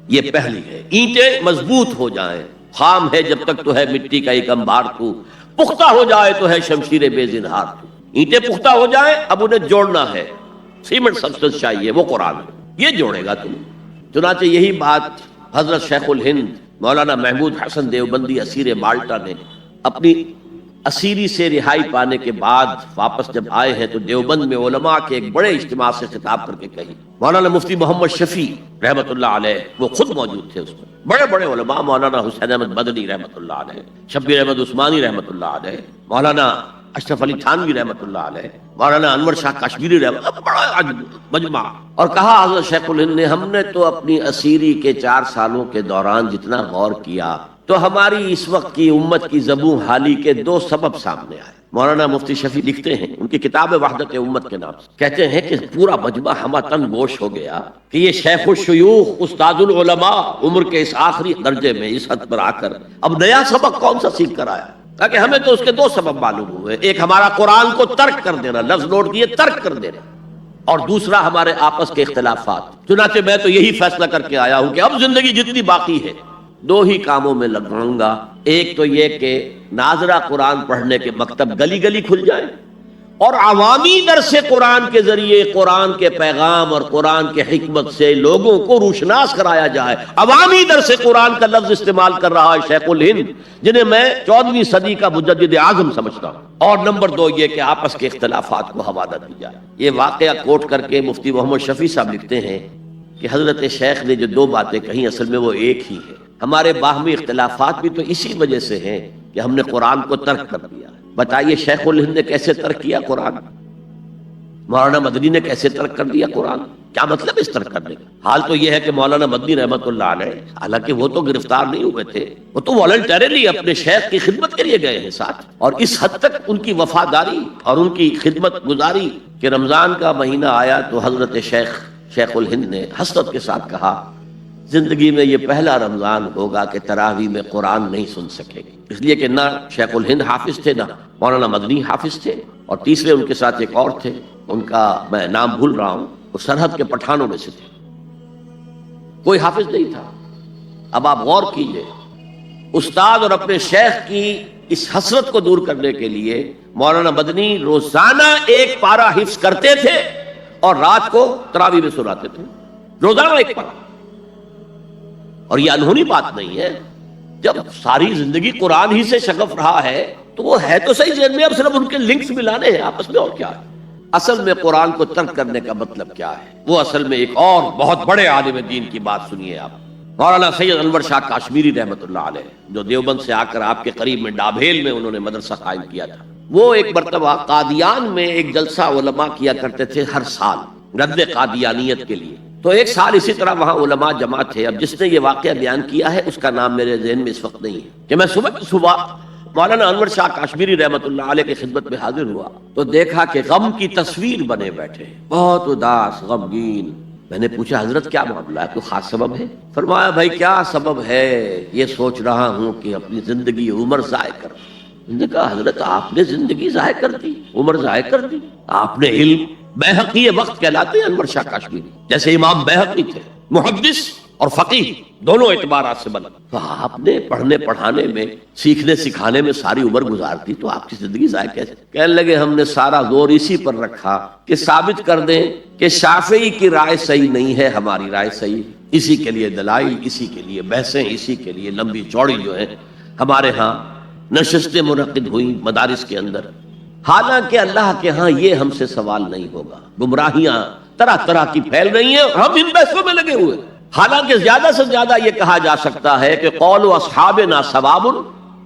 یہ پہلی ہے۔ اینٹیں مضبوط ہو جائیں، خام ہے جب تک تو ہے مٹی کا ایک انبار تو، پختہ ہو جائے تو ہے شمشیر بے زنہار تو۔ اینٹیں پختہ ہو جائیں، اب انہیں جوڑنا ہے، سیمنٹ سبسٹنس چاہیے، وہ قرآن ہے، یہ جوڑے گا تم۔ چنانچہ یہی بات حضرت شیخ الہند مولانا محمود حسن دیوبندی اسیر مالٹا نے اپنی اسیری سے رہائی پانے کے بعد واپس جب آئے ہیں تو دیوبند میں علماء کے ایک بڑے اجتماع سے خطاب کر کے کہی۔ مولانا مفتی محمد شفیع رحمۃ اللہ علیہ وہ خود موجود تھے اس میں، بڑے بڑے علماء، مولانا حسین احمد مدنی رحمۃ اللہ علیہ، شبیر احمد عثمانی رحمۃ اللہ علیہ، مولانا اشرف علی تھانوی رحمۃ اللہ علیہ، مولانا انور شاہ کشمیری رحمۃ اللہ، بڑا مجمع۔ اور کہا حضرت شیخ الہند نے، ہم نے تو اپنی اسیری کے 4 سالوں کے دوران جتنا غور کیا تو ہماری اس وقت کی امت کی زبوں حالی کے 2 سبب سامنے آئے۔ مولانا مفتی شفیع لکھتے ہیں ان کی کتاب وحدت امت کے نام سے، کہتے ہیں کہ پورا مجمع ہمہ تن گوش ہو گیا کہ یہ شیخ الشیوخ استاد العلماء عمر کے اس آخری درجے میں اس حد پر آ کر اب نیا سبق کون سا سیکھ کر آیا؟ تاکہ ہمیں تو اس کے 2 سبب معلوم ہوئے، ایک ہمارا قرآن کو ترک کر دینا، لفظ نوٹ کیے ترک کر دینا، اور دوسرا ہمارے آپس کے اختلافات۔ چنانچہ میں تو یہی فیصلہ کر کے آیا ہوں کہ اب زندگی جتنی باقی ہے 2 ہی کاموں میں لگاؤں گا، ایک تو یہ کہ ناظرہ قرآن پڑھنے کے مکتب گلی گلی کھل جائیں، اور عوامی درس قرآن کے ذریعے قرآن کے پیغام اور قرآن کے حکمت سے لوگوں کو روشناس کرایا جائے۔ عوامی درس قرآن کا لفظ استعمال کر رہا ہے شیخ الہند، جنہیں میں 14ویں صدی کا مجدد اعظم سمجھتا ہوں۔ اور نمبر 2 یہ کہ آپس کے اختلافات کو حوالہ دی جائے۔ یہ واقعہ کوٹ کر کے مفتی محمد شفیع صاحب لکھتے ہیں کہ حضرت شیخ نے جو 2 باتیں کہیں اصل میں وہ ایک ہی ہے۔ ہمارے باہمی اختلافات بھی تو اسی وجہ سے ہیں کہ ہم نے قرآن کو ترک کر دیا۔ بتائیے شیخ الہند نے کیسے ترک کیا قرآن؟ مولانا مدنی نے کیسے ترک کر دیا قرآن؟ کیا مطلب اس ترک کرنے کا؟ حال تو یہ ہے کہ مولانا مدنی رحمۃ اللہ علیہ، حالانکہ وہ تو گرفتار نہیں ہوئے تھے، وہ تو والنٹریلی اپنے شیخ کی خدمت کے لیے گئے ہیں ساتھ، اور اس حد تک ان کی وفاداری اور ان کی خدمت گزاری کہ رمضان کا مہینہ آیا تو حضرت شیخ الہند نے حسرت کے ساتھ کہا زندگی میں یہ پہلا رمضان ہوگا کہ تراویح میں قرآن نہیں سن سکے گی، اس لیے کہ نہ شیخ الہند حافظ تھے، نہ مولانا مدنی حافظ تھے، اور تیسرے ان کے ساتھ ایک اور تھے، ان کا میں نام بھول رہا ہوں، وہ سرحد کے پٹھانوں میں سے تھے، کوئی حافظ نہیں تھا۔ اب آپ غور کیجئے، استاد اور اپنے شیخ کی اس حسرت کو دور کرنے کے لیے مولانا مدنی روزانہ ایک پارہ حفظ کرتے تھے اور رات کو تراویح میں سناتے تھے، روزانہ ایک پارہ۔ اور یہ انہونی بات نہیں ہے، جب ساری زندگی قرآن ہی سے شغف رہا ہے تو وہ ہے تو صحیح ذہن میں، اب صرف ان کے لنکس ملانے ہیں آپس میں، اور کیا ہے۔ اصل میں قرآن کو ترک کرنے کا مطلب کیا ہے؟ وہ اصل میں ایک اور بہت بڑے عالم دین کی بات سنیے آپ، مولانا سید انور شاہ کاشمیری رحمۃ اللہ علیہ، جو دیوبند سے آ کر آپ کے قریب میں ڈابھیل میں انہوں نے مدرسہ قائم کیا تھا۔ وہ ایک مرتبہ قادیان میں ایک جلسہ علماء کیا کرتے تھے ہر سال رد قادیانیت کے لیے، تو ایک سال اسی طرح وہاں علماء جمع تھے۔ اب جس نے یہ واقعہ بیان کیا ہے اس کا نام میرے ذہن میں اس وقت نہیں ہے، کہ میں صبح مولانا انور شاہ کاشمیری رحمۃ اللہ علیہ کی خدمت میں حاضر ہوا تو دیکھا کہ غم کی تصویر بنے بیٹھے، بہت اداس، غمگین۔ میں نے پوچھا حضرت کیا معاملہ ہے، کوئی خاص سبب ہے؟ فرمایا بھائی کیا سبب ہے، یہ سوچ رہا ہوں کہ اپنی زندگی عمر ضائع کر۔ میں نے کہا حضرت آپ نے زندگی ضائع کر دی، عمر ضائع کر دی؟ آپ نے علم، بیہقی وقت کہلاتے ہیں انور شاہ کاشمیری، جیسے امام بیہقی تھے، محدث اور فقیہ دونوں اعتبارات سے بنا، تو آپ نے پڑھنے پڑھانے میں، سیکھنے سکھانے میں ساری عمر گزار دی، تو آپ کی زندگی ضائع کیسے؟ کہنے لگے ہم نے سارا زور اسی پر رکھا کہ ثابت کر دیں کہ شافعی کی رائے صحیح نہیں ہے، ہماری رائے صحیح ہے، اسی کے لیے دلائل، اسی کے لیے بحثیں، اسی کے لیے لمبی چوڑی جو ہے ہمارے ہاں نشستیں منعقد ہوئی مدارس کے اندر۔ حالانکہ اللہ کے ہاں یہ ہم سے سوال نہیں ہوگا، گمراہیاں طرح طرح کی پھیل رہی ہیں اور ہم ان بحثوں میں لگے ہوئے۔ حالانکہ زیادہ سے زیادہ یہ کہا جا سکتا ہے کہ قول اصحابنا ثواب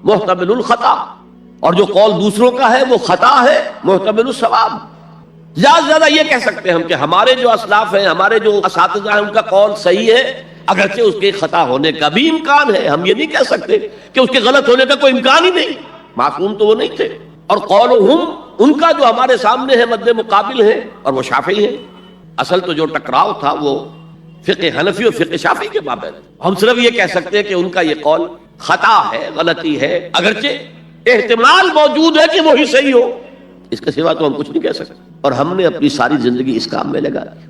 محتمل الخطا، اور جو قول دوسروں کا ہے وہ خطا ہے محتمل الثواب۔ زیادہ سے زیادہ یہ کہہ سکتے ہیں ہم کہ ہمارے جو اسلاف ہیں، ہمارے جو اساتذہ ہیں، ان کا قول صحیح ہے، اگرچہ اس کے خطا ہونے کا بھی امکان ہے۔ ہم یہ نہیں کہہ سکتے کہ اس کے غلط ہونے کا کوئی امکان ہی نہیں، معصوم تو وہ نہیں تھے۔ اور قولہم، ان کا جو ہمارے سامنے ہے مد مقابل ہے، اور وہ شافعی ہے۔ اصل تو جو ٹکراؤ تھا وہ فقہ حنفی اور فقہ شافعی کے مابین۔ ہم صرف یہ کہہ سکتے ہیں کہ ان کا یہ قول خطا ہے، غلطی ہے، اگرچہ احتمال موجود ہے کہ وہی صحیح ہو، اس کے سوا تو ہم کچھ نہیں کہہ سکتے۔ اور ہم نے اپنی ساری زندگی اس کام میں لگا دی،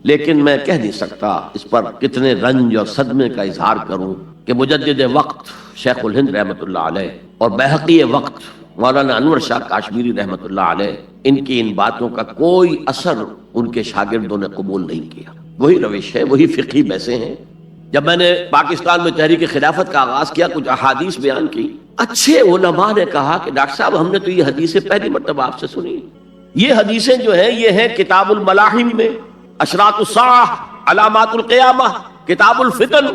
لیکن میں کہہ نہیں سکتا اس پر کتنے رنج اور صدمے کا اظہار کروں کہ مجدد وقت شیخ الہند رحمۃ اللہ علیہ اور بیہقی وقت مولانا انور شاہ کاشمیری رحمۃ اللہ علیہ، ان کی ان باتوں کا کوئی اثر ان کے شاگردوں نے قبول نہیں کیا۔ وہی روش ہے، وہی فقہی بحثیں ہیں۔ جب میں نے پاکستان میں تحریک خلافت کا آغاز کیا، کچھ احادیث بیان کی، اچھے علماء نے کہا کہ ڈاکٹر صاحب ہم نے تو یہ حدیثیں پہلی مرتبہ آپ سے سنی، یہ حدیثیں جو ہیں یہ ہیں کتاب الملاحم میں، اشراط الساعہ، علامات القیامہ، کتاب الفتن،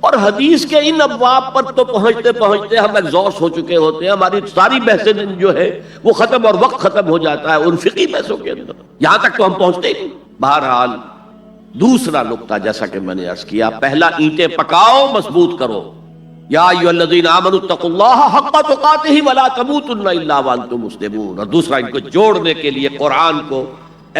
اور حدیث کے ان ابواب پر تو پہنچتے پہنچتے ہم ایگزاسٹ ہو چکے ہوتے ہیں، ہماری ساری بحثیں جو ہے وہ ختم اور وقت ختم ہو جاتا ہے ان فقہی بحثوں کے اندر، یہاں تک تو ہم پہنچتے ہی نہیں۔ بہرحال دوسرا نقطہ جیسا کہ میں نے عرض کیا، پہلا اینٹیں پکاؤ، مضبوط کرو، یا ایھا الذین آمنوا اتقوا اللہ حق تقاتہ ولا تموتن الا وانتم مسلمون، اور دوسرا ان کو جوڑنے کے لیے قرآن کو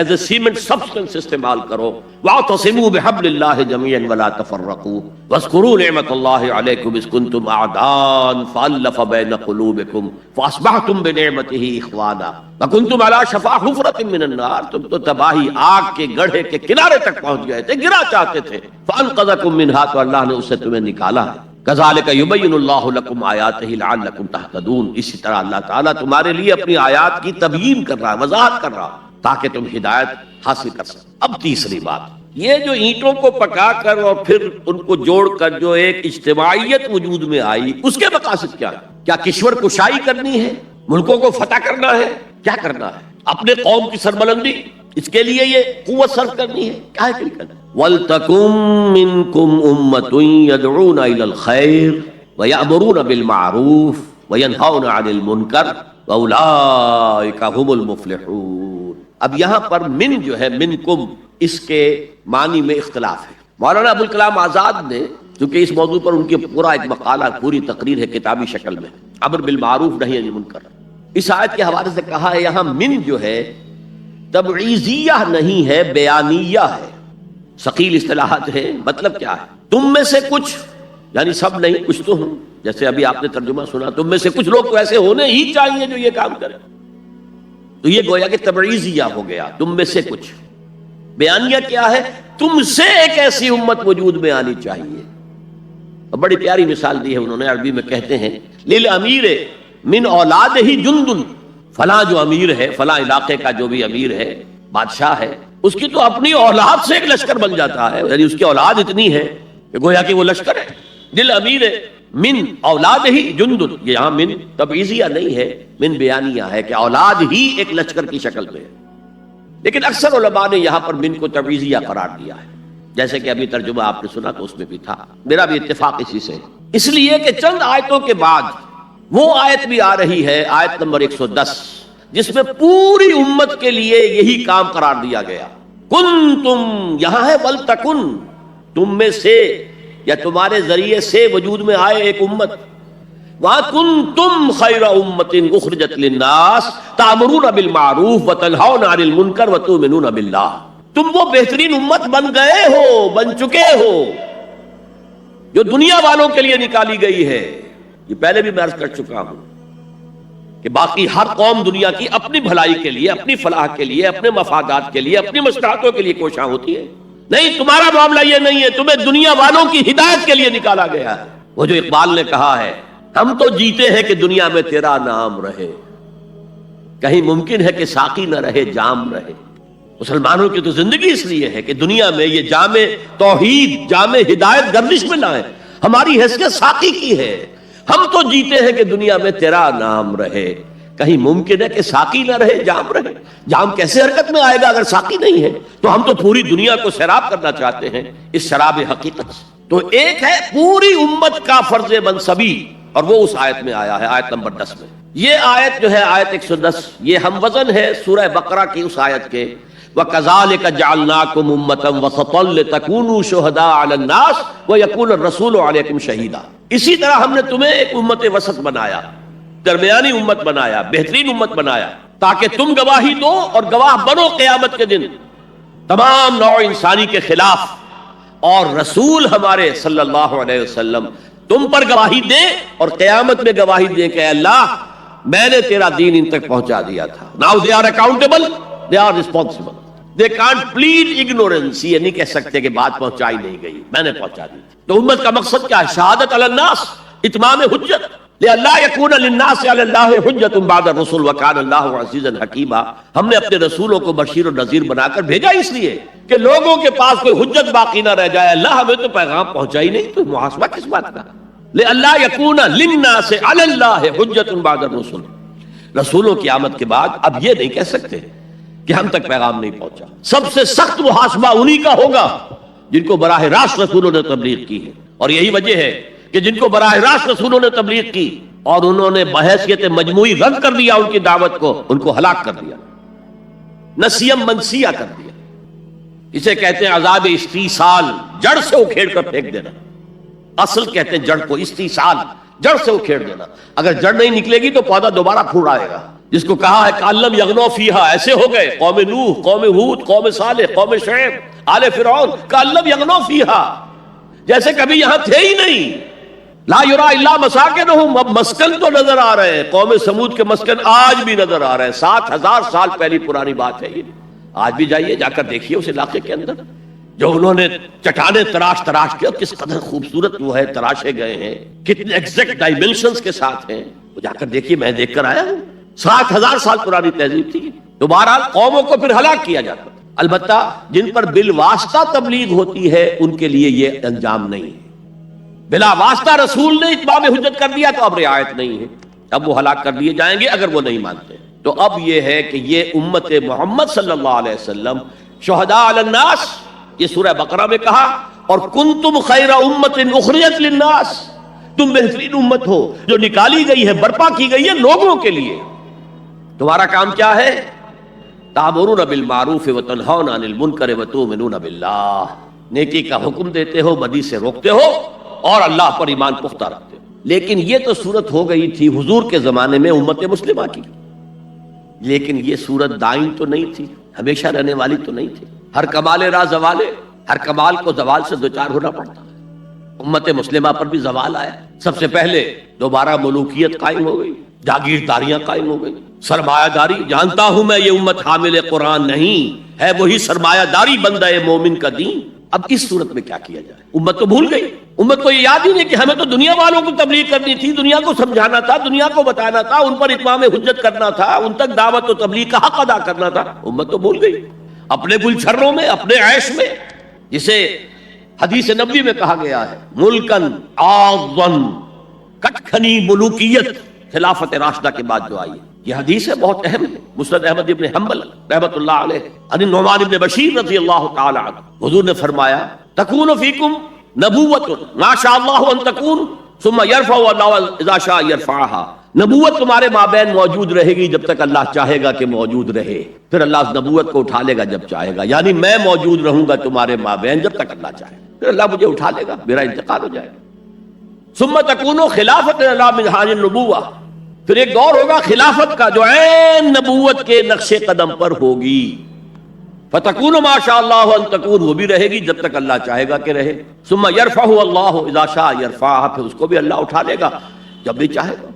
ایز اے سیمنٹ سبسٹنس استعمال کرو، واعتصموا بحبل اللہ جميعا ولا تفرقوا واذکروا نعمت اللہ علیکم اذ کنتم اعداء فالف بین قلوبکم فاصبحتم بنعمتہ اخوانا وکنتم علی شفا حفرۃ من النار، تم تو تباہی آگ کے گڑھے کے کنارے تک پہنچ گئے تھے، گرا چاہتے تھے، فانقذکم منہا، تو اللہ نے اس سے تمہیں نکالا ہے۔ کذالک یبین اللہ لکم آیاتہ لعلکم تہتدون، اسی طرح اللہ تعالیٰ تمہارے لیے اپنی آیات کی تبیین کر رہا ہے، وضاحت کر رہا ہے تاکہ تم ہدایت حاصل کر سکو۔ اب تیسری بات، یہ جو اینٹوں کو پکا کر اور پھر ان کو جوڑ کر جو ایک اجتماعیت وجود میں آئی، اس کے مقاصد کیا ہے؟ کیا کشور کشائی کرنی ہے؟ ملکوں کو فتح کرنا ہے؟ کیا کرنا ہے؟ اپنے قوم کی سربلندی، اس کے لیے یہ قوت صرف کرنی ہے؟ کیا ہے کرنا ہے؟ وَلْتَكُن مِّنكُمْ أُمَّةٌ يَدْعُونَ إِلَى الْخَيْرِ وَيَأْمُرُونَ بِالْمَعْرُوفِ وَيَنْهَوْنَ عَنِ الْمُنكَرِ وَأُولَٰئِكَ هُمُ الْمُفْلِحُونَ۔ اب یہاں پر من جو ہے، منکم، اس کے معنی میں اختلاف ہے۔ مولانا ابوالکلام آزاد نے، کیونکہ اس موضوع پر ان کی پورا ایک مقالہ، پوری تقریر ہے کتابی شکل میں، امر بالمعروف نہی عن المنکر، اس آیت کے حوالے سے کہا ہے یہاں من جو ہے تبعیضیہ نہیں ہے، بیانیہ ہے، ثقیل اصطلاحات ہیں. مطلب کیا ہے؟ تم میں سے کچھ، یعنی سب نہیں، کچھ تو ہوں. جیسے ابھی آپ نے ترجمہ سنا، تم میں سے کچھ لوگ تو ایسے ہونے ہی چاہیے جو یہ کام کریں. تو یہ گویا کہ تبعیضیہ ہو گیا، تم میں سے کچھ. بیانیہ کیا ہے؟ تم سے ایک ایسی امت وجود میں آنی چاہیے. اور بڑی پیاری مثال دی ہے انہوں نے، عربی میں کہتے ہیں للامیر من اولاد ہی جندن. فلاں جو امیر ہے، فلاں علاقے کا جو بھی امیر ہے، بادشاہ ہے، اس کی تو اپنی اولاد سے ایک لشکر بن جاتا ہے. یعنی اس کی اولاد اتنی ہے کہ گویا کہ وہ لشکر ہے. للامیر من اولاد ہی جندن، یہ یہاں من تبعیضیہ نہیں ہے، من بیانیہ ہے کہ اولاد ہی ایک لشکر کی شکل میں ہے. لیکن اکثر علماء نے یہاں پر من کو تبعیضیہ قرار دیا ہے، جیسے کہ ابھی ترجمہ آپ نے سنا تو اس میں بھی تھا. میرا بھی اتفاق اسی سے، اس لیے کہ چند آیتوں کے بعد وہ آیت بھی آ رہی ہے، آیت نمبر 110، جس میں پوری امت کے لیے یہی کام قرار دیا گیا. کنتم، یہاں ہے ولتکن، تم میں سے یا تمہارے ذریعے سے وجود میں آئے ایک امت. وَكُنْتُمْ خَيْرَ أُمَّةٍ أُخْرِجَتْ لِلنَّاسِ تَأْمُرُونَ بِالْمَعْرُوفِ وَتَنْهَوْنَ عَنِ الْمُنكَرِ وَتُؤْمِنُونَ بِاللَّهِ. تم وہ بہترین امت بن گئے ہو، بن چکے ہو، جو دنیا والوں کے لیے نکالی گئی ہے. یہ پہلے بھی میں عرض کر چکا ہوں کہ باقی ہر قوم دنیا کی اپنی بھلائی کے لیے، اپنی فلاح کے لیے، اپنے مفادات کے لیے، اپنی مصلحتوں کے لیے کوشاں ہوتی ہے. نہیں، تمہارا معاملہ یہ نہیں ہے، تمہیں دنیا والوں کی ہدایت کے لیے نکالا گیا ہے. وہ جو اقبال نے کہا ہے، ہم تو جیتے ہیں کہ دنیا میں تیرا نام رہے، کہیں ممکن ہے کہ ساقی نہ رہے جام رہے. مسلمانوں کی تو زندگی اس لیے ہے کہ دنیا میں یہ جام توحید، جام ہدایت گردش میں لائیں. ہماری حیثیت ساقی کی ہے. ہم تو جیتے ہیں کہ دنیا میں تیرا نام رہے، کہیں ممکن ہے کہ ساقی نہ رہے جام رہے. جام کیسے حرکت میں آئے گا اگر ساقی نہیں ہے؟ تو ہم تو پوری دنیا کو سیراب کرنا چاہتے ہیں اس شراب حقیقت سے. تو ایک ہے پوری امت کا فرض منصبی، اور وہ اس آیت میں آیا ہے، آیت نمبر 10 میں. یہ آیت جو ہے آیت 110، یہ ہم وزن ہے سورہ بقرہ کی اس آیت کے وَكَذَلِكَ جَعَلْنَاكُمْ أُمَّةً وَسَطًا لِتَكُونُوا شُهَدَاءَ عَلَى النَّاسِ وَيَكُونَ الرَّسُولُ عَلَيْكُمْ شَهِيدًا. اسی طرح ہم نے تمہیں ایک امت وسط بنایا، درمیانی امت بنایا، بہترین امت بنایا، تاکہ تم گواہی دو اور گواہ بنو قیامت کے دن تمام نوع انسانی کے خلاف، اور رسول ہمارے صلی اللہ علیہ وسلم تم پر گواہی دیں اور قیامت میں گواہی دیں کہ اے اللہ میں نے تیرا دین ان تک پہنچا دیا تھا. Now they are accountable, they are responsible. They can't plead ignorance. یہ نہیں کہہ سکتے کہ بات پہنچائی نہیں گئی، میں نے پہنچا دی. تو امت کا مقصد کیا ہے؟ شہادت علی الناس، اتمام حجت. لئلا یکون للناس علی اللہ حجت بعد الرسل وکان اللہ عزیزا حکیما. ہم نے اپنے رسولوں کو بشیر و نذیر بنا کر بھیجا اس لیے کہ لوگوں کے پاس کوئی حجت باقی نہ رہ جائے. اللہ ہمیں تو پیغام پہنچا ہی نہیں، تو محاسبہ کس بات کا؟ لئلا یکون للناس علی اللہ حجت بعد الرسل. رسولوں کی آمد کے بعد اب یہ نہیں کہہ سکتے کہ ہم تک پیغام نہیں پہنچا. سب سے سخت محاسبہ انہی کا ہوگا جن کو براہ راست رسولوں نے تبلیغ کی ہے. اور یہی وجہ ہے کہ جن کو براہ راست رسولوں نے تبلیغ کی اور انہوں نے بحیثیت مجموعی رد کر دیا ان کی دعوت کو، ان کو ہلاک کر دیا، نسیم منسیہ کر دیا. اسے کہتے ہیں عذاب استیصال، جڑ سے اکھیڑ کر پھینک دینا. اصل کہتے ہیں جڑ کو، استیصال جڑ سے اکھیڑ دینا. اگر جڑ نہیں نکلے گی تو پودا دوبارہ پھوٹ آئے گا. جس کو کہا ہے کالم یغنو فیہا، ایسے ہو گئے قوم نوح، قوم ہود، قوم صالح، قوم شعیب، آل فرعون، کالم یغنو فیہا، جیسے کبھی یہاں تھے ہی نہیں. لا یرا الا مساکنہم، اب مسکن تو نظر آ رہے ہیں. قوم سمود کے مسکن آج بھی نظر آ رہے ہیں. 7000 سال پہلی پرانی بات ہے یہ. آج بھی جائیے، جا کر دیکھیے اس علاقے کے اندر جو انہوں نے چٹانیں تراش کے، کس قدر خوبصورت وہ ہے، تراشے گئے ہیں، کتنے ایگزیکٹ ڈائمنشنز کے ساتھ ہیں. وہ جا کر دیکھیے، میں دیکھ کر آیا ہوں. 7000 سال پرانی تہذیب تھی. تو بہرحال قوموں کو پھر ہلاک کیا جاتا. البتہ جن پر بالواسطہ تبلیغ ہوتی ہے ان کے لیے یہ انجام نہیں ہے. بلا واسطہ رسول نے اتمام حجت کر دیا تو اب رعایت نہیں ہے، اب وہ ہلاک کر دیے جائیں گے اگر وہ نہیں مانتے. تو اب یہ ہے کہ یہ امت محمد صلی اللہ علیہ وسلم شہداء علی الناس، یہ سورہ بقرہ میں کہا، اور کنتم خیر امت اخرجت للناس، تم بہترین امت ہو جو نکالی گئی ہے، برپا کی گئی ہے لوگوں کے لیے. تمہارا کام کیا ہے؟ تأمرون بالمعروف وتنہون عن المنکر وتؤمنون باللہ، نیکی کا حکم دیتے ہو، بدی سے روکتے ہو، اور اللہ پر ایمان پختہ رکھتے ہو. لیکن یہ تو صورت ہو گئی تھی حضور کے زمانے میں امت مسلمہ کی. لیکن یہ صورت دائم تو نہیں تھی، ہمیشہ رہنے والی تو نہیں تھی. ہر کمال راہ زوالے. ہر کمال کو زوال سے دوچار ہونا پڑتا ہے. امت مسلمہ پر بھی زوال آیا. سب سے پہلے دوبارہ ملوکیت قائم ہو گئی, جاگیرداریاں قائم ہو گئی, سرمایہ داری. جانتا ہوں میں یہ امت حامل قرآن نہیں ہے, وہی سرمایہ داری بندہ مومن کا دین. اب اس صورت میں کیا کیا جائے؟ امت تو بھول گئی. امت کو یہ یاد ہی نہیں کہ ہمیں تو دنیا والوں کو تبلیغ کرنی تھی, دنیا کو سمجھانا تھا, دنیا کو بتانا تھا, ان پر اتمام حجت کرنا تھا, ان تک دعوت و تبلیغ کا حق ادا کرنا تھا. امت تو بھول گئی اپنے گلچھروں میں, اپنے عیش میں, جسے حدیث نبوی میں کہا گیا ہے ملکن اعظم, کٹکھنی ملوکیت خلافت راشدہ کے بعد جو آئی ہے. یہ حدیث ہے بہت اہم ہے. مسند احمد ابن حنبل رحمۃ اللہ علیہ عن النعمان ابن بشیر رضی اللہ تعالی عنہ, حضور نے فرمایا تکون فیکم نبوت ما شاء اللہ ان تکون ثم یرفع اللہ اذا شاء یرفعها. نبوت تمہارے مابین موجود رہے گی جب تک اللہ چاہے گا کہ موجود رہے, پھر اللہ اس نبوت کو اٹھا لے گا جب چاہے گا. یعنی میں موجود رہوں گا تمہارے مابین جب تک اللہ چاہے, پھر اللہ مجھے اٹھا لے گا, میرا انتقال ہو جائے گا. ثم تکون خلافت اللہ منہاج النبوہ, پھر ایک دور ہوگا خلافت کا جو عین نبوت کے نقش قدم پر ہوگی. فتکون ما شاء اللہ ان تکون, وہ بھی رہے گی جب تک اللہ چاہے گا کہ رہے. ثم یرفع اللہ اذا شاء یرفعها, پھر اس کو بھی اللہ اٹھا لے گا جب بھی چاہے گا.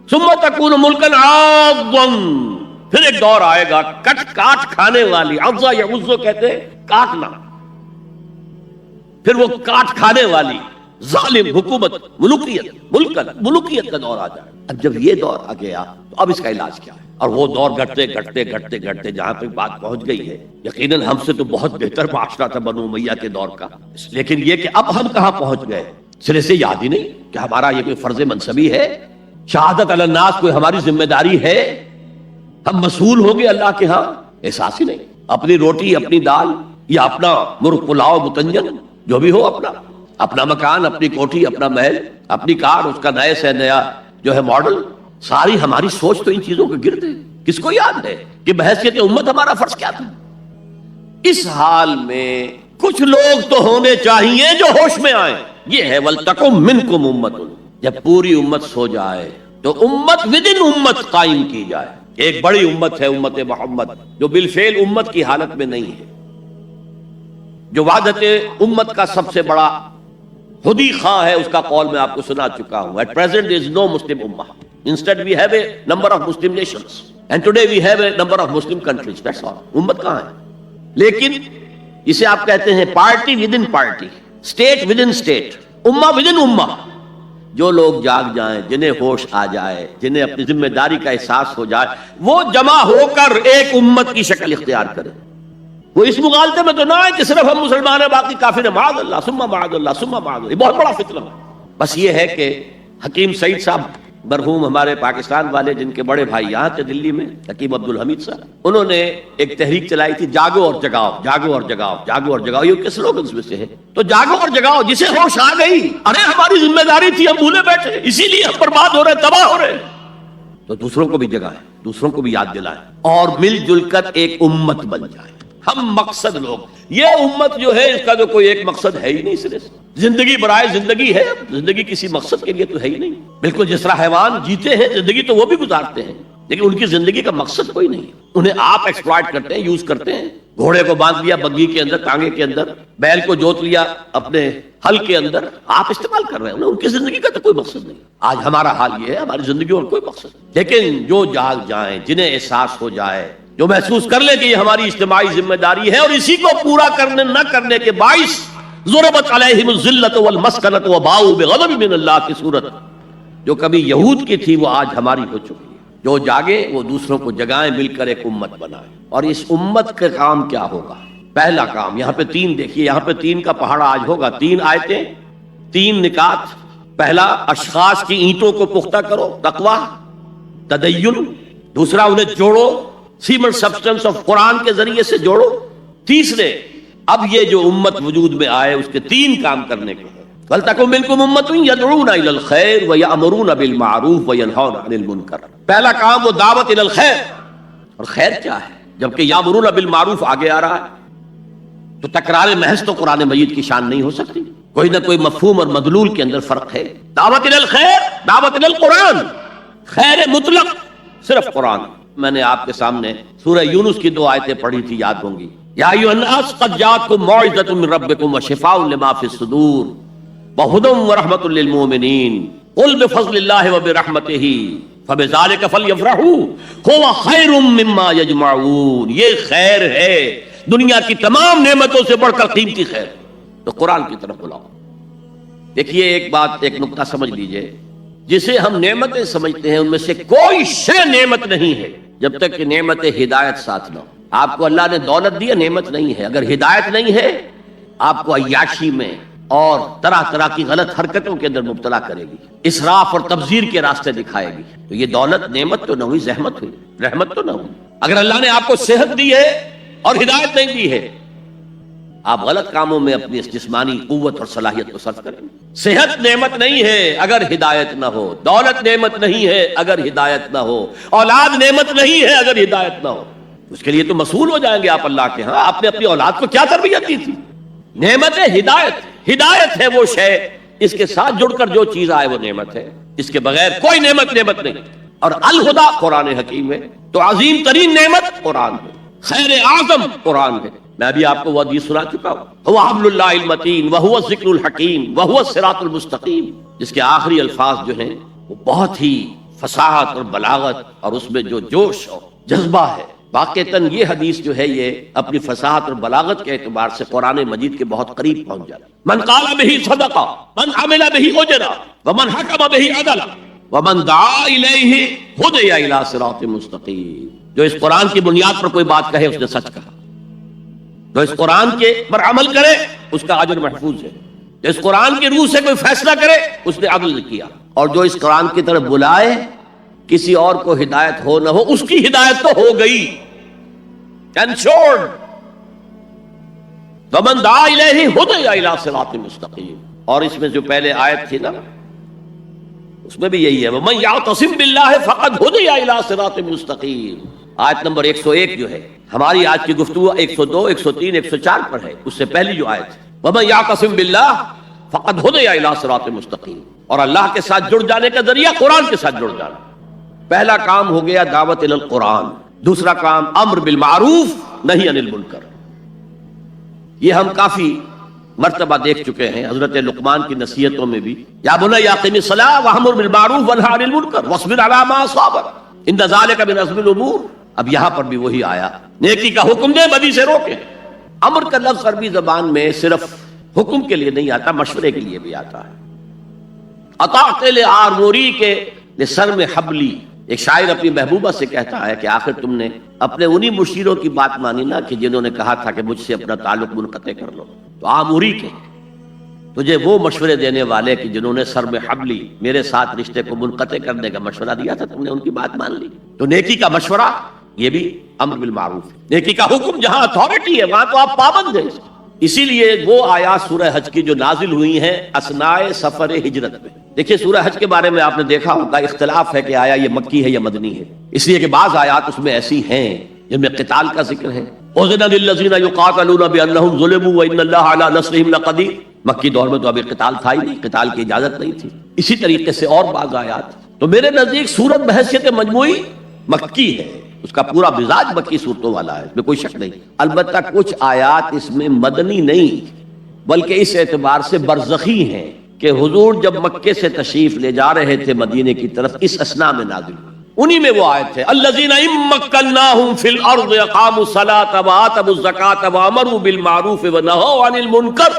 ثم تکون ملکن عاضا, پھر ایک دور آئے گا کٹ کاٹ کھانے والی. عضا یا عضو کہتے ہیں کاٹنا, پھر وہ کاٹ کھانے والی ظالم حکومت, ملوکیت, ملوکیت کا دور آ جائے. اب جب یہ دور آ گیا تو اب اس کا علاج کیا ہے؟ اور وہ دور گھٹتے گھٹتے گھٹتے گھٹتے جہاں پہ بات پہنچ گئی ہے, یقیناً ہم سے تو بہت بہتر معاشرہ تھا بنو امیہ کے دور کا, لیکن یہ کہ اب ہم کہاں پہنچ گئے سرے سے یاد ہی نہیں کہ ہمارا یہ کوئی فرض منصبی ہے, شہادت علی الناس کوئی ہماری ذمہ داری ہے, ہم مسئول ہو گئے اللہ کے ہاں, احساس ہی نہیں. اپنی روٹی, اپنی دال یا اپنا مرغ پلاؤ متنجن جو بھی ہو, اپنا مکان, اپنی کوٹھی, اپنا محل, اپنی کار, اس کا نئے سے نیا جو ہے ماڈل, ساری ہماری سوچ تو ان چیزوں کے گرد ہے. کس کو یاد ہے کہ بحیثیت امت ہمارا فرض کیا تھا؟ اس حال میں کچھ لوگ تو ہونے چاہیے جو ہوش میں آئیں. یہ ہے وَلْتَقُمْ مِنْكُمْ أُمَّةٌ, جب پوری امت سو جائے تو امت ودن امت قائم کی جائے. ایک بڑی امت ہے امت محمد, جو بالفعل امت کی حالت میں نہیں ہے, جو وحدت امت کا سب سے بڑا خودی خواہ ہے. اس کا قول میں آپ کو سنا چکا ہوں. At present there is no Muslim ummah. Instead we have a number of Muslim nations. And today we have a number of Muslim countries. That's all. امت کہاں ہے؟ لیکن اسے آپ کہتے ہیں party with in party, state with in state, امہ with in امہ. جو لوگ جاگ جائیں, جنہیں ہوش آ جائے, جنہیں اپنی ذمہ داری کا احساس ہو جائے, وہ جمع ہو کر ایک امت کی شکل اختیار کریں. وہ اس مغالطے میں تو نہ آئے کہ صرف ہم مسلمان ہیں باقی کافر ہیں. معاذ اللہ ثم معاذ اللہ ثم معاذ اللہ, یہ بہت بڑا فتنہ ہے. بس یہ ہے کہ حکیم سعید صاحب مرحوم ہمارے پاکستان والے, جن کے بڑے بھائی یہاں تھے دلی میں, حکیم عبدالحمید صاحب, انہوں نے ایک تحریک چلائی تھی جاگو اور جگاؤ, جاگو اور جگاؤ, جاگو اور جگاؤ. یہ کس سلوگنز میں سے ہے. تو جاگو اور جگاؤ, جسے ہوش آ گئی, ارے ہماری ذمہ داری تھی, ہم بھولے بیٹھے, اسی لیے ہم برباد ہو رہے, تباہ ہو رہے, تو دوسروں کو بھی جگائیں, دوسروں کو بھی یاد دلائیں, اور مل جل کر ایک امت بن جائیں. ہم مقصد لوگ, یہ امت جو ہے اس کا تو کوئی ایک مقصد ہے ہی نہیں سرے سے. زندگی برائے زندگی ہے, زندگی کسی مقصد کے لیے تو ہے ہی نہیں. بالکل جس طرح حیوان جیتے ہیں زندگی تو وہ بھی گزارتے ہیں, لیکن ان کی زندگی کا مقصد کوئی نہیں. انہیں آپ ایکسپلائٹ کرتے ہیں, یوز کرتے ہیں. گھوڑے کو باندھ لیا بگی کے اندر, ٹانگے کے اندر, بیل کو جوت لیا اپنے ہل کے اندر, آپ استعمال کر رہے ہیں. ان کی زندگی کا تو کوئی مقصد نہیں. آج ہمارا حال یہ ہے, ہماری زندگی اور کوئی مقصد نہیں. لیکن جو جاگ جائیں, جنہیں احساس ہو جائے, جو محسوس کر لیں کہ یہ ہماری اجتماعی ذمہ داری ہے, اور اسی کو پورا کرنے نہ کرنے کے باعث ضربت علیہم الذلۃ والمسکنۃ وباؤوا بغضب من اللہ کی صورت جو کبھی یہود کی تھی وہ آج ہماری ہو چکی ہے. جو جاگے وہ دوسروں کو جگائیں, مل کر ایک امت بنائیں. اور اس امت کا کام کیا ہوگا؟ پہلا کام یہاں پہ 3 دیکھیے, یہاں پہ 3 کا پہاڑا آج ہوگا. 3 آیتیں, 3 نکات. پہلا, اشخاص کی اینٹوں کو پختہ کرو, تقوی, تدین. دوسرا, انہیں جوڑو, سیمنٹ سبسٹنس آف قرآن کے ذریعے سے جوڑو. تیسرے, اب یہ جو امت وجود میں آئے اس کے 3 کام کرنے کے ہیں. وَلْتَكُن مِّنكُمْ أُمَّةٌ يَدْعُونَ إِلَى الْخَيْرِ وَيَأْمُرُونَ بِالْمَعْرُوفِ وَيَنْهَوْنَ عَنِ الْمُنكَرِ. پہلا کام وہ دعوت الى الخیر. اور خیر کیا ہے جبکہ یامرون بالمعروف آگے آ رہا ہے؟ تو تکرار محض تو قرآن مجید کی شان نہیں ہو سکتی. کوئی نہ کوئی مفہوم اور مدلول کے اندر فرق ہے. دعوت الى الخیر, دعوت الى القرآن. خیر مطلق صرف قرآن. میں نے آپ کے سامنے سورہ یونس کی 2 آیتیں پڑھی تھی, یاد ہوں گی. یا ایھا الناس قد جاءتکم موعظۃ من ربکم وشفاء لما فی الصدور وہدی ورحمۃ للمؤمنین قل بفضل اللہ وبرحمتہ فبذلک فلیفرحوا ھو خیر مما یجمعون. یہ خیر ہے دنیا کی تمام نعمتوں سے بڑھ کر قیمتی خیر. تو قرآن کی طرف بلاؤ. دیکھیے ایک بات، ایک نقطہ سمجھ لیجئے، جسے ہم نعمتیں سمجھتے ہیں ان میں سے کوئی شے نعمت نہیں ہے جب تک کہ نعمت ہدایت ساتھ نہ ہو. آپ کو اللہ نے دولت دی، نعمت نہیں ہے. اگر ہدایت نہیں ہے آپ کو عیاشی میں اور طرح طرح کی غلط حرکتوں کے اندر مبتلا کرے گی، اسراف اور تبذیر کے راستے دکھائے گی. تو یہ دولت نعمت تو نہ ہوئی، زحمت ہوئی، رحمت تو نہ ہوئی. اگر اللہ نے آپ کو صحت دی ہے اور ہدایت نہیں دی ہے، آپ غلط کاموں میں اپنی اس جسمانی قوت اور صلاحیت کو صرف کریں. صحت نعمت نہیں ہے اگر ہدایت نہ ہو، دولت نعمت نہیں ہے اگر ہدایت نہ ہو، اولاد نعمت نہیں ہے اگر ہدایت نہ ہو. اس کے لیے تو مسئول ہو جائیں گے آپ اللہ کے ہاں. آپ نے اپنی اولاد کو کیا تربیت دی تھی؟ نعمت ہدایت. ہدایت ہے وہ شے، اس کے ساتھ جڑ کر جو چیز آئے وہ نعمت ہے، اس کے بغیر کوئی نعمت نہیں. اور الہدیٰ قرآن حکیم ہے، تو عظیم ترین نعمت قرآن ہے، خیر اعظم قرآن ہے. میں ابھی آپ کو وہ حدیث سنا چکا ہوں، هو حبل اللہ المتین وهو الذکر الحکیم وهو الصراط المستقیم، جس کے آخری الفاظ جو ہیں وہ بہت ہی فصاحت اور بلاغت اور اس میں جو جوش اور جذبہ ہے. واقعتاً یہ حدیث جو ہے یہ اپنی فصاحت اور بلاغت کے اعتبار سے قرآن مجید کے بہت قریب پہنچ جاتا ہے. من قال به صدقہ، من عمل به اجر، ومن حکم به عدل، ومن دعا الیہ ہدی الی صراط مستقیم. جو اس قرآن کی بنیاد پر کوئی بات کہے اس نے سچ کہا، جو اس قرآن کے پر عمل کرے اس کا اجر محفوظ ہے، جو اس قرآن کی روح سے کوئی فیصلہ کرے اس نے عدل کیا. اور جو اس قرآن کی طرف بلائے، کسی اور کو ہدایت ہو نہ ہو، اس کی ہدایت تو ہو گئی. انشورڈ. ومن دعا الیہ ہدی الی صراط مستقیم. اور اس میں جو پہلے آیت تھی نا اس میں بھی یہی ہے، ومن یعتصم باللہ فقد ہدی الی صراط مستقیم. آیت نمبر 101 جو ہے ہماری آج کی گفتگو 102 103 104 پر ہے. اس سے پہلی جو آیت ہے ومن یعتصم باللہ فقد ہدی الی صراط مستقیم. اور اللہ کے ساتھ جڑ جانے کا ذریعہ قرآن کے ساتھ جڑ جانا. پہلا کام ہو گیا دعوت الی القرآن، دوسرا کام امر بالمعروف نہی عن المنکر. یہ ہم کافی مرتبہ دیکھ چکے ہیں حضرت لقمان کی نصیحتوں میں بھی، یا بنی اقم الصلاۃ وامر بالمعروف وانہی عن المنکر واصبر علی ما اصابک ان ذلک من عزم الامور. اب یہاں پر بھی وہی آیا، نیکی کا حکم دے، بدی سے روکے. امر کا لفظ عربی زبان میں صرف حکم کے لیے نہیں آتا، مشورے کے لیے بھی آتا ہے. اطاعت لآموری کے لسر میں حبلی. ایک شاعر اپنی محبوبہ سے کہتا ہے کہ آخر تم نے اپنے انہی مشیروں کی بات مانی نا کہ جنہوں نے کہا تھا کہ مجھ سے اپنا تعلق منقطع کر لو. تو آموری کے تجھے وہ مشورے دینے والے کہ جنہوں نے سر میں حبلی میرے ساتھ رشتے کو منقطع کرنے کا مشورہ دیا تھا، تم نے ان کی بات مان لی. تو نیکی کا مشورہ یہ بھی امر بالمعروف ہے. نیکی کا حکم جہاں اتھارٹی ہے وہاں تو آپ پابند ہیں. اسی لیے وہ آیات سورہ حج کی جو نازل ہوئی ہیں اثناء سفر ہجرت میں. دیکھیے سورہ حج کے بارے میں آپ نے دیکھا ہوگا اختلاف ہے کہ آیا یہ مکی ہے یا مدنی ہے، اس لیے کہ بعض آیات اس میں ایسی ہیں جن میں قتال کا ذکر ہے. اذن للذین یقاتلون بانہم ظلموا وان اللہ علی نصرہم لقدیر. مکی دور میں تو ابھی قتال تھا ہی نہیں، قتال کی اجازت نہیں تھی. اسی طریقے سے اور بعض آیات. تو میرے نزدیک سورت بحیثیت مجموعی مکی ہے، اس کا پورا مزاج مکی صورتوں والا ہے، اس میں کوئی شک نہیں. البتہ کچھ آیات اس میں مدنی نہیں بلکہ اس اعتبار سے برزخی ہیں کہ حضور جب مکے سے تشریف لے جا رہے تھے مدینے کی طرف، اس اسنا میں نازل ہوئی. انہی میں وہ آیت ہے الذین ان مکناہم فی الارض اقاموا الصلاۃ وآتوا الزکاۃ وامروا بالمعروف ونہوا عن المنکر.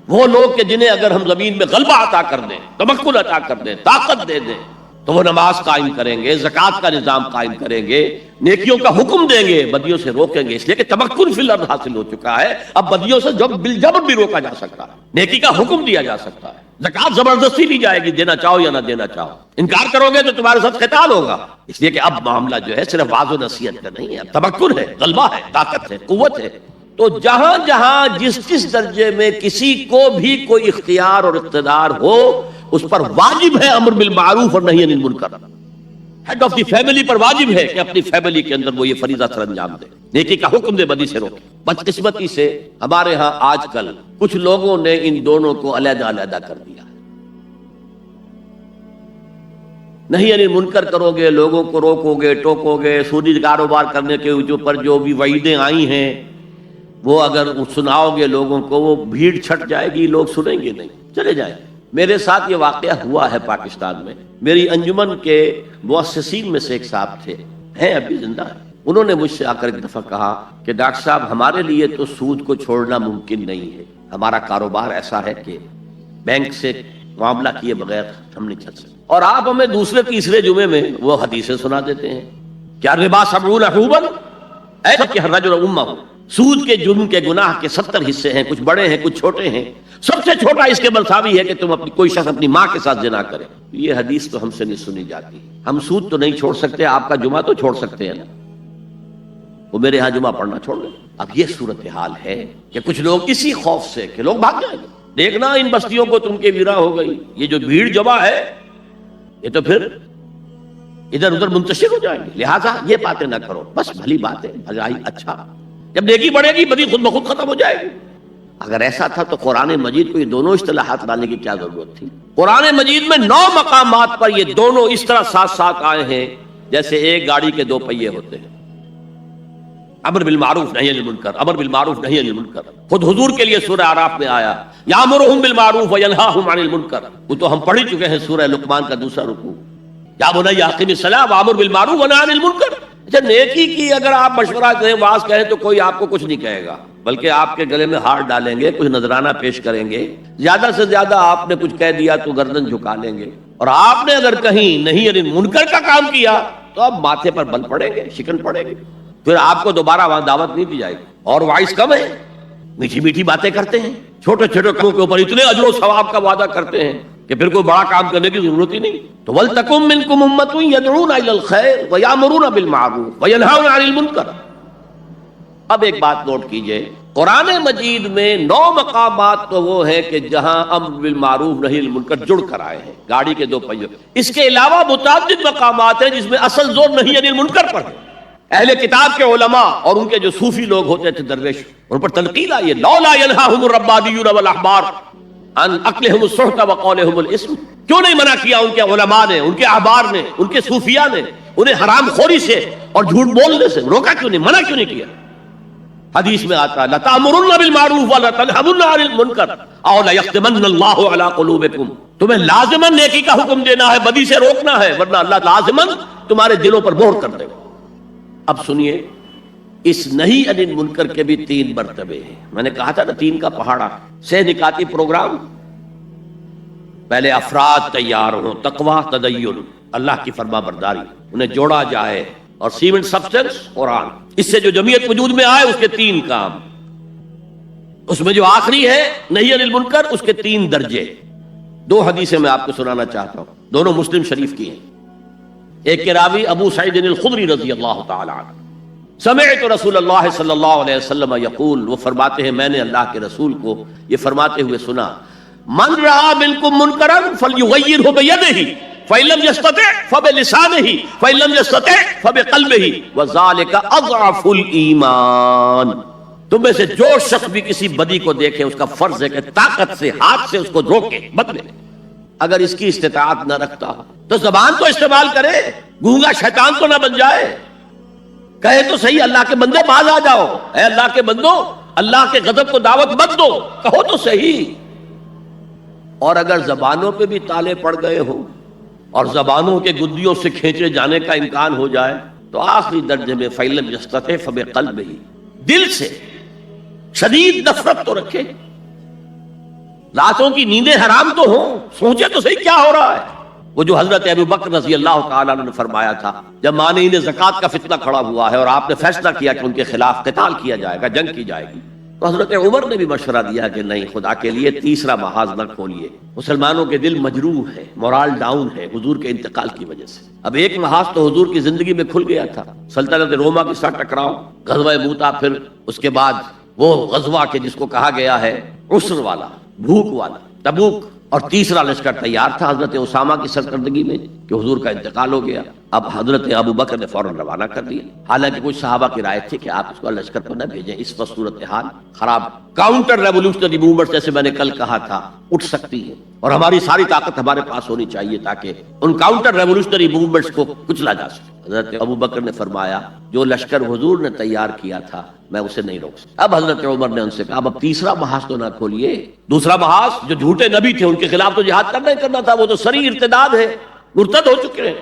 وہ لوگ کہ جنہیں اگر ہم زمین میں غلبہ عطا کر دیں، تمکن عطا کر دیں، طاقت دے دیں، تو وہ نماز قائم کریں گے، زکوٰۃ کا نظام قائم کریں گے، نیکیوں کا حکم دیں گے، بدیوں سے روکیں گے. اس لیے کہ تمکن فی الارض حاصل ہو چکا ہے، اب بدیوں سے جب بالجبر بھی روکا جا سکتا ہے، نیکی کا حکم دیا جا سکتا ہے. زکوٰۃ زبردستی لی جائے گی، دینا چاہو یا نہ دینا چاہو. انکار کرو گے تو تمہارے ساتھ قتال ہوگا. اس لیے کہ اب معاملہ جو ہے صرف واضح و نصیحت کا نہیں ہے، اب تمکن ہے، غلبہ ہے، طاقت ہے، قوت ہے. تو جہاں جہاں جس درجے میں کسی کو بھی کوئی اختیار اور اقتدار ہو اس پر واجب ہے امر بالمعروف اور نہی عن المنکر. ہیڈ آف دی فیملی پر واجب ہے کہ اپنی فیملی کے اندر وہ یہ فریضہ سر انجام دے، نیکی کا حکم دے، بدی سے روکے. بدقسمتی سے ہمارے ہاں آج کل کچھ لوگوں نے ان دونوں کو علیحدہ علیحدہ کر دیا. نہیں یعنی منکر کرو گے، لوگوں کو روکو گے، ٹوکو گے، سودی کاروبار کرنے کے اوپر جو بھی وعیدیں آئی ہیں وہ اگر سناؤ گے لوگوں کو وہ بھیڑ چھٹ جائے گی، لوگ سنیں گے نہیں، چلے جائیں گے۔ میرے ساتھ یہ واقعہ ہوا ہے پاکستان میں۔ میری انجمن کے مؤسسین میں سے ایک صاحب تھے، ہیں ابھی زندہ ہیں، انہوں نے مجھ سے آ کر ایک دفعہ کہا کہ ڈاکٹر صاحب ہمارے لیے تو سود کو چھوڑنا ممکن نہیں ہے، ہمارا کاروبار ایسا ہے کہ بینک سے معاملہ کیے بغیر ہم نہیں چل سکتے، اور آپ ہمیں دوسرے تیسرے جمعے میں وہ حدیثیں سنا دیتے ہیں کیا ربا 70 حوبا ایسا کہ رجل امہ، سود کے جرم کے گناہ کے 70 حصے ہیں، کچھ بڑے ہیں کچھ چھوٹے ہیں، سب سے چھوٹا اس کے مساوی ہے کہ تم اپنی کوئی شخص اپنی ماں کے ساتھ زنا کرے۔ یہ حدیث تو ہم سے نہیں سنی جاتی، ہم سود تو نہیں چھوڑ سکتے، آپ کا جمعہ تو چھوڑ سکتے ہیں نا، وہ میرے ہاں جمعہ پڑھنا چھوڑ دیں۔ اب یہ صورتحال ہے کہ کچھ لوگ اسی خوف سے کہ لوگ بھاگ جائیں گے، دیکھنا ان بستیوں کو تم کے ویرا ہو گئی، یہ جو بھیڑ جمع ہے یہ تو پھر ادھر ادھر منتشر ہو جائیں گے، لہٰذا یہ باتیں نہ کرو، بس بھلی باتیں، بھلائی اچھا، جب نیکی بڑھے گی بدی خود بخود ختم ہو جائے گی۔ اگر ایسا تھا تو قرآن مجید کو یہ دونوں اصطلاحات لانے کی کیا ضرورت تھی؟ قرآن مجید میں 9 مقامات پر یہ دونوں اس طرح ساتھ ساتھ آئے ہیں جیسے ایک گاڑی کے 2 پہیے ہوتے ہیں، امر بالمعروف نہی عن المنکر، امر بالمعروف نہی عن المنکر۔ خود حضور کے لیے سورہ اعراف میں آیا یامرہم بالمعروف وینہاہم عن المنکر، وہ تو ہم پڑھ ہی چکے ہیں سورہ لقمان کا دوسرا رکوع، یا بنی اقم الصلاۃ وامر بالمعروف ونہی عن المنکر۔ اچھا نیکی کی اگر آپ مشورہ کریں، واز کہیں تو کوئی آپ کو کچھ نہیں کہے گا، بلکہ آپ کے گلے میں ہار ڈالیں گے، کچھ نذرانہ پیش کریں گے، زیادہ سے زیادہ آپ نے کچھ کہہ دیا تو گردن جھکا لیں گے، اور آپ نے اگر کہیں نہیں یعنی منکر کا کام کیا تو آپ ماتھے پر بل پڑیں گے، شکن پڑیں گے، پھر آپ کو دوبارہ وہاں دعوت نہیں دی جائے گی۔ اور وائس کم ہے، میٹھی میٹھی باتیں کرتے ہیں، چھوٹے چھوٹے کاموں کے اوپر اتنے اجر و ثواب کا وعدہ کرتے ہیں کہ پھر کوئی بڑا کام کرنے کی ضرورت ہی نہیں۔ تو وَلْتَكُن مِّنكُمْ أُمَّةٌ يَدْعُونَ إِلَى الْخَيْرِ وَيَأْمُرُونَ بِالْمَعْرُوفِ وَيَنْهَوْنَ عَنِ الْمُنكَرِ۔ اب ایک بات نوٹ کیجئے، قرآن مجید میں 9 مقامات تو وہ ہیں کہ جہاں امر بالمعروف نہی عن المنکر جڑ کر آئے ہیں، گاڑی کے 2 پہیوں۔ اس کے علاوہ متعدد مقامات ہیں جس میں اصل زور نہی عن المنکر پر ہے۔ اہل کتاب کے علماء اور ان کے جو صوفی لوگ ہوتے تھے درویش، ان پر تنقید آئی ہے لولا ینہاہم الربانیون والاحبار عن اکلہم السحت وقولہم الاسم، کیوں نہیں منع کیا ان کے علماء نے، ان کے احبار نے، ان کے صوفیاء نے انہیں حرام خوری سے اور جھوٹ بولنے سے روکا کیوں نہیں، منع کیوں نہیں کیا؟ حدیث میں آتا ہے لَتَأْمُرُنَّ بِالْمَعْرُوفِ وَلَتَنْهَوْنَ عَنِ الْمُنكَرِ أَوْ لَيَخْتِمَنَّ اللَّهُ عَلَىٰ قُلُوبِكُمْ، تمہیں لازماً نیکی کا حکم دینا ہے، بدی سے روکنا ہے، ورنہ اللہ لازماً تمہارے دلوں پر مہر کر دے گا۔ اب سنیے، اس نہیں عن المنکر کے بھی 3 مرتبے ہیں، میں نے کہا تھا نا 3 کا پہاڑا، سہ نکاتی پروگرام، پہلے افراد تیار ہوں، تقوی، تدین، اللہ کی فرما برداری، انہیں جوڑا جائے، اور سیمنٹ سبسٹنس قرآن، اس سے جو جمعیت وجود میں آئے اس کے 3 کام، اس میں جو آخری ہے نہیں عن المنکر اس کے 3 درجے۔ 2 حدیثیں میں آپ کو سنانا چاہتا ہوں، دونوں مسلم شریف کی ہیں۔ ایک کے راوی ابو سعید الخدری رضی اللہ تعالی عنہ، سمعت رسول اللہ صلی اللہ علیہ وسلم یقول، وہ فرماتے ہیں میں نے اللہ کے رسول کو یہ فرماتے ہوئے سنا، من رأى منکم منکرا فلیغیرہ بیدہ فإن لم يستطع فبلسانہ فإن لم يستطع فبقلبہ وذلک اضعف الایمان۔ تم میں سے جو شخص بھی کسی بدی کو دیکھے اس کا فرض ہے کہ طاقت سے ہاتھ سے اس کو روکے، بدلے۔ اگر اس کی استطاعت نہ رکھتا تو زبان تو استعمال کرے، گونگا شیطان تو نہ بن جائے، کہے تو صحیح اللہ کے بندے باز آ جاؤ، اے اللہ کے بندو اللہ کے غضب کو دعوت مت دو، کہو تو صحیح۔ اور اگر زبانوں پہ بھی تالے پڑ گئے ہو اور زبانوں کے گدیوں سے کھینچے جانے کا امکان ہو جائے تو آخری درجے میں فَإِن لَمْ يَسْتَطِعْ فَبِقَلْبِهِ، دل سے شدید نفرت تو رکھے، راتوں کی نیندیں حرام تو ہوں، سوچے تو صحیح کیا ہو رہا ہے۔ وہ جو حضرت ابو بکر رضی اللہ تعالیٰ عنہ نے فرمایا تھا جب مانعین زکوٰۃ کا فتنہ کھڑا ہوا ہے اور آپ نے فیصلہ کیا کہ ان کے خلاف قتال کیا جائے گا، جنگ کی جائے گی، تو حضرت عمر نے بھی مشورہ دیا کہ نہیں، خدا کے لیے تیسرا محاذ نہ کھولیے، مسلمانوں کے دل مجروح ہے، مورال ڈاؤن ہے حضور کے انتقال کی وجہ سے۔ اب ایک محاذ تو حضور کی زندگی میں کھل گیا تھا، سلطنت روما کے ساتھ ٹکراؤ، غزوہ موتا، پھر اس کے بعد وہ غزوہ کے جس کو کہا گیا ہے عسر والا، بھوک والا، تبوک، اور تیسرا لشکر تیار تھا حضرت اسامہ کی سرکردگی میں کہ حضور کا انتقال ہو گیا۔ اب حضرت ابو بکر نے فوراً روانہ کر دیا، حالانکہ کچھ صحابہ کی رائے تھی کہ آپ اس کو لشکر کو نہ بھیجیں، اس وقت صورتحال خراب، کاؤنٹر ریولوشنری موومنٹ جیسے میں نے کل کہا تھا اٹھ سکتی ہے، اور ہماری ساری طاقت ہمارے پاس ہونی چاہیے تاکہ ان کاؤنٹر ریولوشنری موومنٹس کو کچلا جا سکے۔ حضرت ابو بکر نے فرمایا جو لشکر حضور نے تیار کیا تھا میں اسے نہیں روک سکتا۔ اب حضرت عمر نے ان سے کہا اب تیسرا محاذ تو نہ کھولیے، دوسرا محاذ جو جھوٹے نبی تھے ان کے خلاف تو جہاد کرنا ہی کرنا تھا، وہ تو سری ارتداد ہے، مرتد ہو چکے ہیں۔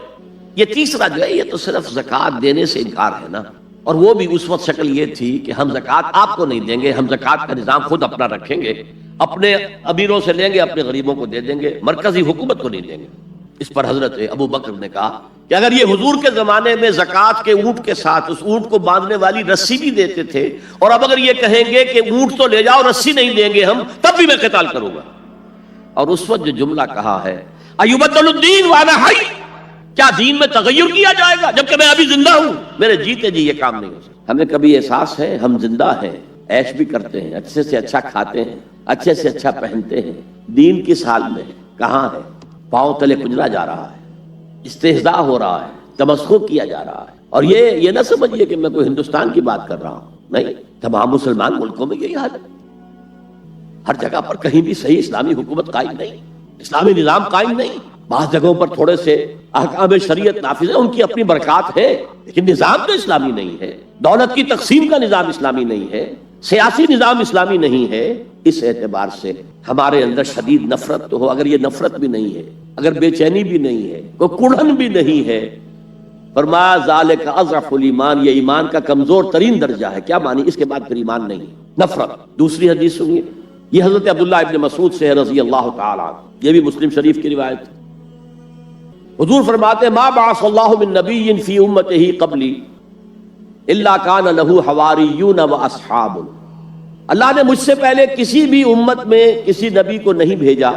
یہ تیسرا جو ہے یہ تو صرف زکوٰۃ دینے سے انکار ہے نا، اور وہ بھی اس وقت شکل یہ تھی کہ ہم زکوٰۃ آپ کو نہیں دیں گے، ہم زکوٰۃ کا نظام خود اپنا رکھیں گے، اپنے امیروں سے لیں گے، اپنے غریبوں کو دے دیں گے، مرکزی حکومت کو نہیں دیں گے۔ اس پر حضرت ابو بکر نے کہا کہ اگر یہ حضور کے زمانے میں زکوٰۃ کے اونٹ کے ساتھ اس اونٹ کو باندھنے والی رسی بھی دیتے تھے، اور اب اگر یہ کہیں گے کہ اونٹ تو لے جاؤ رسی نہیں دیں گے ہم، تب بھی میں قتال کروں گا۔ اور اس وقت جو جملہ کہا ہے ایبدل الدین وانا حی، کیا دین میں تغیر کیا جائے گا جبکہ میں ابھی زندہ ہوں؟ میرے جیتے جی یہ کام نہیں ہو سکتا۔ ہمیں کبھی احساس ہے ہم زندہ ہیں، عیش بھی کرتے ہیں، اچھے سے اچھا کھاتے ہیں، اچھے سے اچھا پہنتے ہیں، دین کس حال میں ہے؟ کہاں ہے؟ پاؤں تلے کچلا جا رہا ہے، استہزاء ہو رہا ہے، تمسخر کیا جا رہا ہے۔ اور یہ نہ سمجھیے کہ میں کوئی ہندوستان کی بات کر رہا ہوں، نہیں، تمام مسلمان ملکوں میں یہی حال ہے۔ ہر جگہ پر کہیں بھی صحیح اسلامی حکومت قائم نہیں، اسلامی نظام قائم نہیں۔ بعض جگہوں پر تھوڑے سے احکام شریعت نافذ ہیں، ان کی اپنی برکات ہے، لیکن نظام تو اسلامی نہیں ہے، دولت کی تقسیم کا نظام اسلامی نہیں ہے، سیاسی نظام اسلامی نہیں ہے۔ اس اعتبار سے ہمارے اندر شدید نفرت تو ہو، اگر یہ نفرت بھی نہیں ہے، اگر بے چینی بھی نہیں ہے، کوئی کڑھن بھی نہیں ہے، فرمایا ذالک اضعف الایمان، یہ ایمان کا کمزور ترین درجہ ہے۔ کیا مانی؟ اس کے بعد پھر ایمان نہیں، نفرت۔ دوسری حدیث سنیے، یہ حضرت عبداللہ ابن مسعود سے ہے رضی اللہ تعالی عنہ، یہ بھی مسلم شریف کی روایت ہے۔ حضور فرماتے ہیں ما بعث اللہ من نبی فی امتہ قبلی الا کان لہ حواریون و اصحاب، اللہ نے مجھ سے پہلے کسی بھی امت میں کسی نبی کو نہیں بھیجا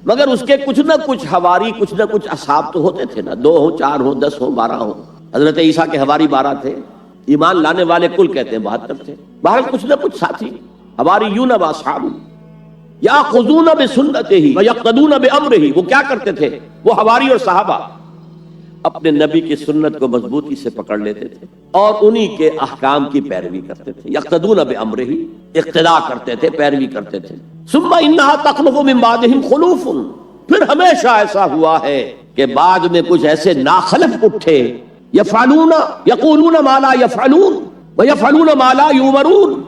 مگر اس کے کچھ نہ کچھ حواری، کچھ نہ کچھ اصحاب تو ہوتے تھے نا، 2 ہوں، 4 ہوں، 10 ہوں، 12 ہوں۔ حضرت عیسیٰ کے حواری 12 تھے، ایمان لانے والے کل کہتے ہیں 72 تھے، بہرحال کچھ نہ کچھ ساتھی، حواریون و اصحاب یاخذون بسنتہ ویقتدون بامرہ، وہ کیا کرتے تھے؟ وہ حواری اور صحابہ اپنے نبی کی سنت کو مضبوطی سے پکڑ لیتے تھے اور انہی کے احکام کی پیروی کرتے تھے، یقتدون بامرہ، اقتداء کرتے تھے، پیروی کرتے تھے۔ ثم انہا تخلف من بعدہم خلوف، پھر ہمیشہ ایسا ہوا ہے کہ بعد میں کچھ ایسے ناخلف اٹھے، یفعلون یقولون ما لا یفعلون ویفعلون ما لا یؤمرون،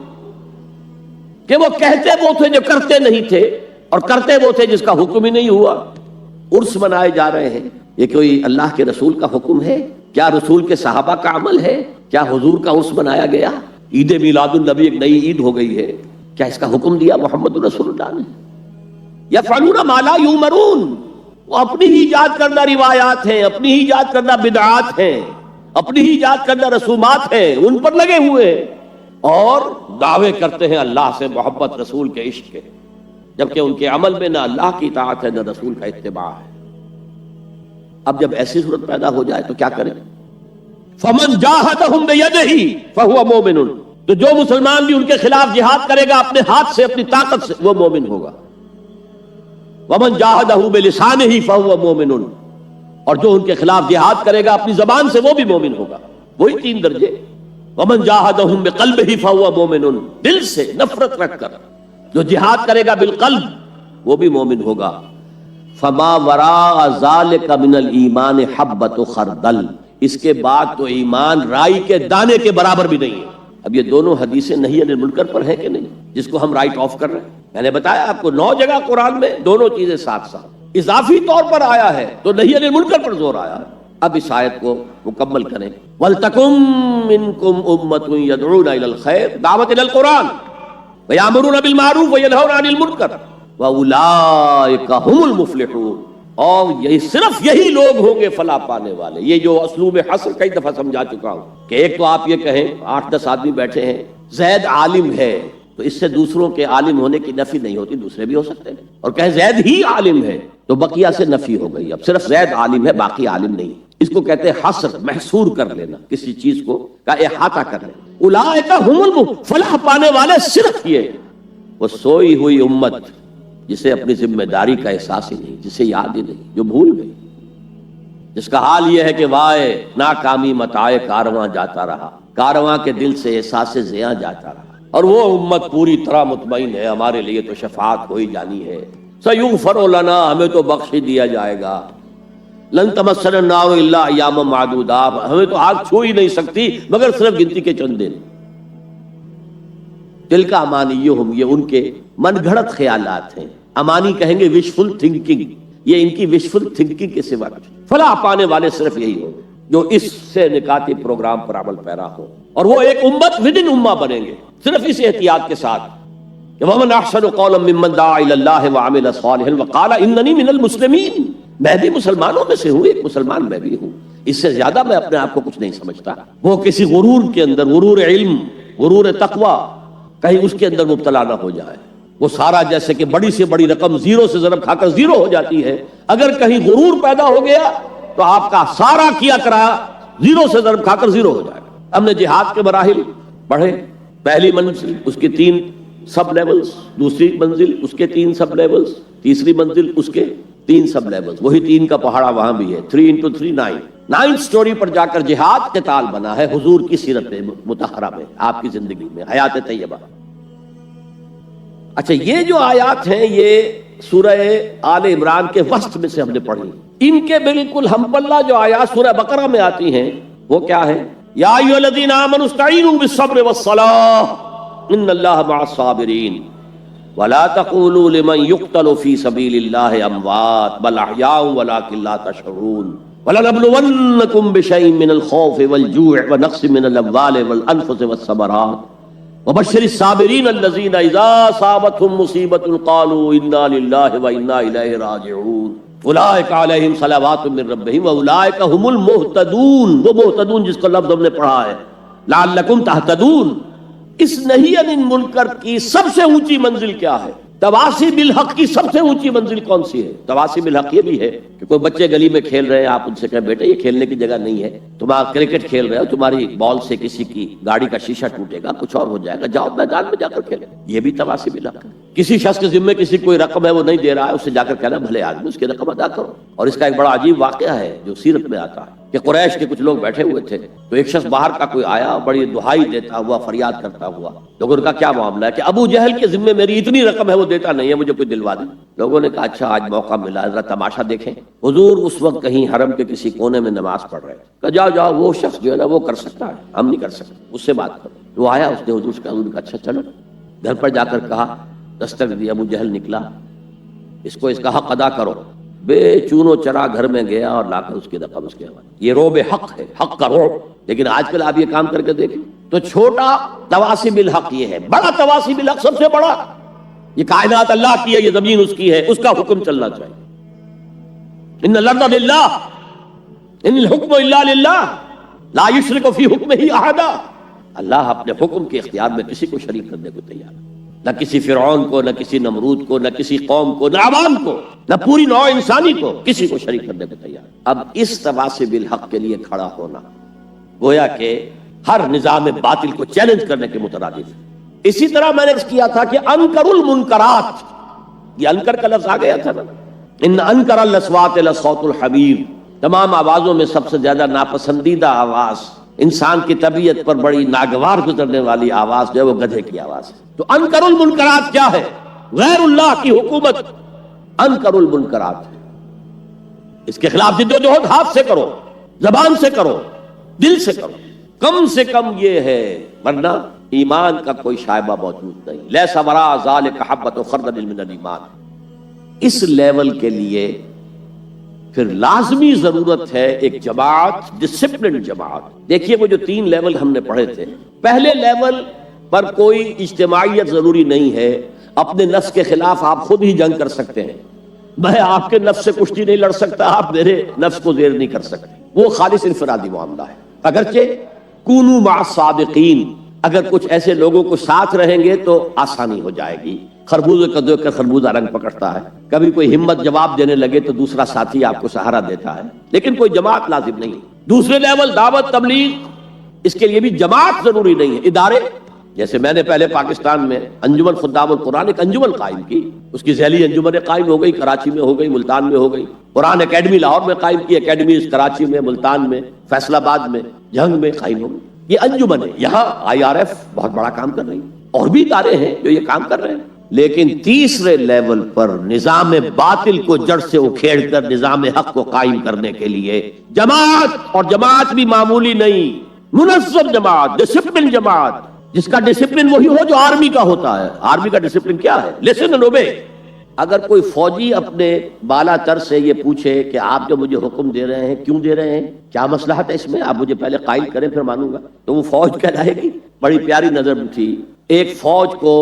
کہ وہ کہتے وہ تھے جو کرتے نہیں تھے، اور کرتے وہ تھے جس کا حکم ہی نہیں ہوا۔ عرس منائے جا رہے ہیں، یہ کوئی اللہ کے رسول کا حکم ہے؟ کیا رسول کے صحابہ کا عمل ہے؟ کیا حضور کا عرس منایا گیا؟ عید میلاد النبی ایک نئی عید ہو گئی ہے، کیا اس کا حکم دیا محمد رسول اللہ نے؟ یفعلون ما لا یؤمرون، وہ اپنی ہی ایجاد کردہ روایات ہیں، اپنی ہی ایجاد کردہ بدعات ہیں، اپنی ہی ایجاد کردہ رسومات ہیں، ان پر لگے ہوئے ہیں، اور دعوے کرتے ہیں اللہ سے محبت، رسول کے عشق کے، جبکہ ان کے عمل میں نہ اللہ کی اطاعت ہے نہ رسول کا اتباع ہے۔ اب جب ایسی صورت پیدا ہو جائے تو کیا کریں؟ فمن جاہدہم بیدہ فہو مومن، تو جو مسلمان بھی ان کے خلاف جہاد کرے گا اپنے ہاتھ سے، اپنی طاقت سے، وہ مومن ہوگا۔ ومن جاہدہ بلسانہ فہو مومن، اور جو ان کے خلاف جہاد کرے گا اپنی زبان سے، وہ بھی مومن ہوگا۔ وہی 3 درجے۔ ومن جاہدہم بقلبہ فہو مومن، دل سے نفرت رکھ کر جو جہاد کرے گا بالقلب وہ بھی مومن ہوگا۔ فما وراء ذلک من الایمان حبۃ خردل، اس کے بعد تو ایمان رائی کے دانے کے برابر بھی نہیں ہے۔ اب یہ دونوں حدیثیں نہی عن المنکر پر ہیں کہ نہیں، جس کو ہم رائٹ آف کر رہے ہیں؟ میں نے بتایا آپ کو 9 جگہ قرآن میں دونوں چیزیں ساتھ ساتھ اضافی طور پر آیا ہے، تو نہی عن المنکر پر زور آیا ہے۔ اب اس آیت کو مکمل کریں، وَلْتَكُن مِّنكُمْ أُمَّةٌ يَدْعُونَ إِلَى الْخَيْرِ، دعوت إلى القرآن، وَيَأْمُرُونَ بِالْمَعْرُوفِ وَيَنْهَوْنَ عَنِ الْمُنكَرِ وَأُولَٰئِكَ هُمُ الْمُفْلِحُونَ، اور صرف یہی لوگ ہوں گے فلاح پانے والے۔ یہ جو اسلوب حصر کئی دفعہ سمجھا چکا ہوں کہ ایک تو آپ یہ کہیں 8-10 آدمی بیٹھے ہیں، زید عالم ہے، تو اس سے دوسروں کے عالم ہونے کی نفی نہیں ہوتی، دوسرے بھی ہو سکتے ہیں، اور کہیں زید ہی عالم ہے تو بقیہ سے نفی ہو گئی، اب صرف زید عالم ہے باقی عالم نہیں۔ اس کو کہتے ہیں حصر، محصور کر لینا، کسی چیز کو کا احاطہ کر لینا۔ اولئک هم فلاح پانے والے صرف یہ، وہ سوئی ہوئی امت جسے اپنی ذمہ داری کا احساس ہی نہیں، جسے یاد ہی نہیں، جو بھول گئی، جس کا حال یہ ہے کہ وائے ناکامی متاع کارواں جاتا رہا، کارواں کے دل سے احساس زیاں جاتا رہا، اور وہ امت پوری طرح مطمئن ہے ہمارے لیے تو شفاعت ہو ہی جانی ہے، سیغفر لنا، ہمیں تو بخش ہی دیا جائے گا، لن تمسنا النار الا ایاما معدودات، ہمیں تو آگ چھو ہی نہیں سکتی مگر صرف گنتی کے چند دن۔ تلک امانیہم، یہ ان کے من گھڑت خیالات ہیں۔ امانی کہیں گے وشفل تھنکنگ، یہ ان کی وشفل تھنکنگ کے سوا کچھ۔ فلاح پانے والے صرف یہی ہوں جو اس سے نکاتی پروگرام پر عمل پیرا ہو، اور وہ ایک امت ودن امہ بنیں گے صرف اس احتیاط کے ساتھ کہ ومن احسن قولا ممن دعا الی اللہ وعمل صالحا وقال اننی من المسلمین، میں بھی مسلمانوں میں سے ہوں، ایک مسلمان میں بھی ہوں، اس سے زیادہ میں اپنے آپ کو کچھ نہیں سمجھتا۔ وہ کسی غرور کے اندر، غرور علم، غرور تقوی، کہیں اس کے اندر مبتلا نہ ہو جائے۔ وہ سارا جیسے کہ بڑی سے بڑی رقم زیرو سے ضرب کھا کر زیرو ہو جاتی ہے، اگر کہیں غرور پیدا ہو گیا تو آپ کا سارا کیا کرا زیرو سے ضرب کھا کر زیرو ہو جائے گا۔ ہم نے جہاد کے مراحل پڑھے، پہلی منزل اس کی 3 سب لیولز، دوسری منزل اس کے 3 سب لیولز، تیسری منزل اس کے 3 سب لیولز، وہی 3 کا پہاڑا وہاں بھی ہے، 3 into 3 9۔ 9 سٹوری پر جا کر جہاد قتال بنا ہے حضور کی سیرت مطہرہ میں، آپ کی زندگی میں، حیات طیبہ۔ اچھا، یہ جو آیات ہیں یہ سورہ آل عمران کے وسط میں سے ہم نے پڑھی، ان کے بالکل ہم پلہ جو آیات سورہ بقرہ میں آتی ہیں وہ کیا ہے؟ یا ایھا الذین آمنوا استعینوا بالصبر والصلاۃ ان اللہ مع الصابرین ولا تقولوا لمن يقتل في سبيل الله اموات بل احیاء ولكن لا تشعرون ولنبلونکم بشیء من الخوف والجوع ونقص من الاموال والانفس والثمرات وبشر الصابرین الذین اذا اصابتهم مصیبۃ قالوا انا للہ وانا الیہ راجعون اولئک علیہم صلوات من ربہم واولئک هم المہتدون، وہ محتدون جس کا لفظ ہم نے پڑھا ہے لعلکم تہتدون۔ اس نہی عن المنکر کی سب سے اونچی منزل کیا ہے؟ تواصی بالحق کی سب سے اونچی منزل کون سی ہے؟ تواصی بالحق یہ بھی ہے کہ کوئی بچے گلی میں کھیل رہے ہیں، آپ ان سے کہیں بیٹے یہ کھیلنے کی جگہ نہیں ہے، تم کرکٹ کھیل رہے ہو، تمہاری بال سے کسی کی گاڑی کا شیشہ ٹوٹے گا، کچھ اور ہو جائے گا، جاؤ میدان میں جا کر کھیلیں، یہ بھی تواصی بالحق ہے۔ کسی شخص کے ذمے کسی کوئی رقم ہے وہ نہیں دے رہا ہے، اس سے جا کر کہنا بھلے آدمی اس کی رقم ادا کرو۔ اور اس کا ایک بڑا عجیب واقعہ ہے جو سیرت میں آتا ہے کہ قریش کے کچھ لوگ بیٹھے ہوئے تھے تو ایک شخص باہر کا کوئی آیا، بڑی دہائی دیتا ہوا، فریاد کرتا ہوا۔ لوگوں کا کیا معاملہ ہے کہ ابو جہل کے ذمے میری اتنی رقم ہے وہ دیتا نہیں ہے، مجھے کوئی دلوا دے۔ لوگوں نے کہا اچھا آج موقع ملا، ذرا تماشا دیکھیں۔ حضور اس وقت کہیں حرم کے کسی کونے میں نماز پڑھ رہے ہیں، کہا جاؤ جاؤ، وہ شخص جو ہے نا وہ کر سکتا ہے، ہم نہیں کر سکتے، اس سے بات کرو۔ وہ آیا، اس نے حضور سے کہا، حضور نے کہا اچھا چلو۔ گھر پر جا کر کہا، دستک دی، ابو جہل نکلا، اس کو اس کا حق ادا کرو۔ بے چونو چرا گھر میں گیا اور لا کر اس کی رقم اس کے حوالے۔ یہ روب حق ہے، حق کا روب۔ لیکن آج کل آپ یہ کام کر کے دیکھیں تو چھوٹا تواصی بالحق یہ ہے، بڑا تواصی بالحق سب سے بڑا، یہ کائنات اللہ کی ہے، یہ زمین اس کی ہے، اس کا حکم چلنا چاہیے۔ ان الارض للہ ان الحکم الا للہ لا یشرک فی حکمہ احدا۔ اللہ اپنے حکم کے اختیار میں کسی کو شریک کرنے کو تیار ہے، نہ کسی فرعون کو، نہ کسی نمرود کو، نہ کسی قوم کو، نہ عوام کو، نہ پوری نوع انسانی کو، کسی کو شریک کرنے کو تیار ہے۔ اب اس تواصی بالحق کے لیے کھڑا ہونا گویا کہ ہر نظام باطل کو چیلنج کرنے کے مترادف ہے۔ اسی طرح میں نے کیا تھا کہ انکر المنکرات، یہ انکر کا لفظ آ گیا تھا نا، ان انکر الاصوات لصوت الحمیر، تمام آوازوں میں سب سے زیادہ ناپسندیدہ آواز، انسان کی طبیعت پر بڑی ناگوار گزرنے والی آواز جو ہے وہ گدھے کی آواز ہے۔ تو انکر المنکرات کیا ہے؟ غیر اللہ کی حکومت انکر المنکرات ہے۔ اس کے خلاف جد و جہد ہاتھ سے کرو، زبان سے کرو، دل سے کرو، کم سے کم یہ ہے، ورنہ ایمان کا کوئی شائبہ موجود نہیں۔ لیس وراء ذلک حبۃ خردل من الایمان۔ اس لیول کے لیے پھر لازمی ضرورت ہے ایک جماعت، ڈسپلن جماعت۔ دیکھیے وہ جو 3 لیول ہم نے پڑھے تھے، پہلے لیول پر کوئی اجتماعیت ضروری نہیں ہے، اپنے نفس کے خلاف آپ خود ہی جنگ کر سکتے ہیں، میں آپ کے نفس سے کشتی نہیں لڑ سکتا، آپ میرے نفس کو زیر نہیں کر سکتے، وہ خالص انفرادی معاملہ ہے۔ اگرچہ کونوا مع الصادقین، اگر کچھ ایسے لوگوں کو ساتھ رہیں گے تو آسانی ہو جائے گی۔ خربوزے کو دیکھ کر خربوزہ رنگ پکڑتا ہے، کبھی کوئی ہمت جواب دینے لگے تو دوسرا ساتھی آپ کو سہارا دیتا ہے، لیکن کوئی جماعت لازم نہیں۔ دوسرے لیول دعوت تبلیغ، اس کے لیے بھی جماعت ضروری نہیں ہے، ادارے، جیسے میں نے پہلے پاکستان میں انجمن خدام القرآن ایک انجمن قائم کی، اس کی ذیلی انجمنیں قائم ہو گئی، کراچی میں ہو گئی، ملتان میں ہو گئی، قرآن اکیڈمی لاہور میں قائم کی، اکیڈمیز کراچی میں، ملتان میں، فیصل آباد میں، جھنگ میں قائم ہو گئی۔ یہ انجمن ہے، یہاں IRF بہت بڑا کام کر رہی ہے، اور بھی ادارے ہیں جو یہ کام کر رہے ہیں۔ لیکن تیسرے لیول پر نظام باطل کو جڑ سے اکھیڑ کر نظام حق کو قائم کرنے کے لیے جماعت، اور جماعت بھی معمولی نہیں، منظم جماعت، ڈسپلن جماعت، جس کا ڈسپلن وہی ہو جو آرمی کا ہوتا ہے۔ آرمی کا ڈسپلن کیا ہے؟ Listen and obey. اگر کوئی فوجی اپنے بالا تر سے یہ پوچھے کہ آپ جو مجھے حکم دے رہے ہیں کیوں دے رہے ہیں، کیا مصلحت ہے اس میں، آپ مجھے پہلے قائل کریں پھر مانوں گا، تو وہ فوج کہلائے گی۔ بڑی پیاری نظر تھی، ایک فوج کو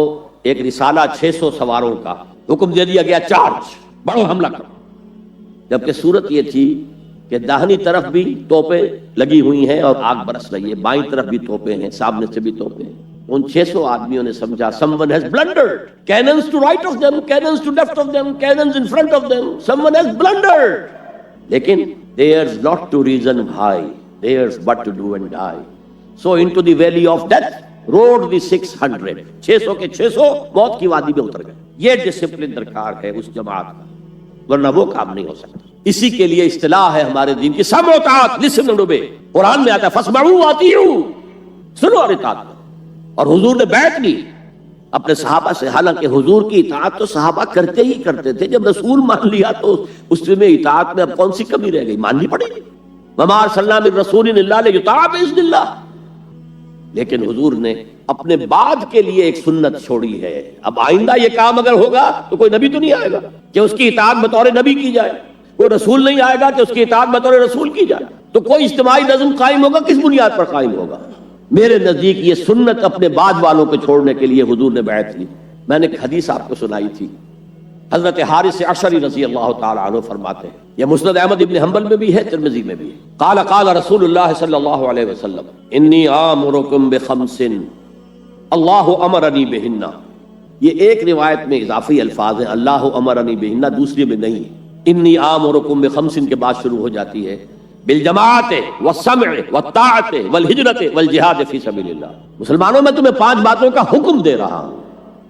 ایک رسالہ 600 سواروں کا حکم دے دیا گیا، چارج، بڑھو حملہ کرو، جبکہ صورت یہ تھی کہ داہنی طرف بھی توپیں لگی ہوئی ہیں اور آگ برس رہی ہے، بائیں طرف بھی توپیں ہیں، سامنے سے بھی توپیں ہیں۔ ان 600 آدمیوں نے سمجھا someone has blundered, cannons to right of them, cannons to left of them, cannons in front of them, someone has blundered. لیکن there's not to reason why, there's but to do and die. So into the valley of death rode the 600. 600 کے 600 موت کی وادی میں اتر گئے۔ یہ discipline درکار ہے اس جماعت کا، ورنہ وہ کام نہیں ہو سکتا۔ اسی کے لیے اصطلاح ہے ہمارے دین کی سمع و اطاعت، listen and obey۔ قرآن میں آتا ہے فاسمعوا واطیعوا، سنو اور اطاعت کرو۔ اور حضور نے بیعت لی اپنے صحابہ سے، حالانکہ حضور کی اطاعت تو صحابہ کرتے ہی کرتے تھے، جب رسول مان لیا تو اس میں اطاعت میں اب کون سی کمی رہ گئی، ماننی پڑے گی۔ وما ارسلنا من رسول الا لیطاع باذن اللہ۔ لیکن حضور نے اپنے بعد کے لیے ایک سنت چھوڑی ہے، اب آئندہ یہ کام اگر ہوگا تو کوئی نبی تو نہیں آئے گا کہ اس کی اطاعت بطور نبی کی جائے، کوئی رسول نہیں آئے گا کہ اس کی اطاعت بطور رسول کی جائے، تو کوئی اجتماعی نظم قائم ہوگا، کس بنیاد پر قائم ہوگا؟ میرے نزدیک یہ سنت اپنے بعد والوں کو چھوڑنے کے لیے حضور نے بیعت لی۔ میں نے ایک حدیث آپ کو سنائی تھی، حضرت حارث عشری رضی اللہ تعالی عنہ فرماتے ہیں، یہ مسند احمد ابن حنبل میں بھی ہے، ترمذی میں بھی ہے، قال قال رسول اللہ صلی اللہ علیہ وسلم انی آمرکم بخمس اللہ امرنی بہن۔ یہ ایک روایت میں اضافی الفاظ ہیں، اللہ امرنی بہن، دوسری میں نہیں ہے۔ انی آمرکم بخمس کے بعد شروع ہو جاتی ہے بالجماعت والسمع والطاعت والہجرت والجہاد فی سبیل اللہ۔ مسلمانوں میں تمہیں 5 باتوں کا حکم دے رہا ہوں،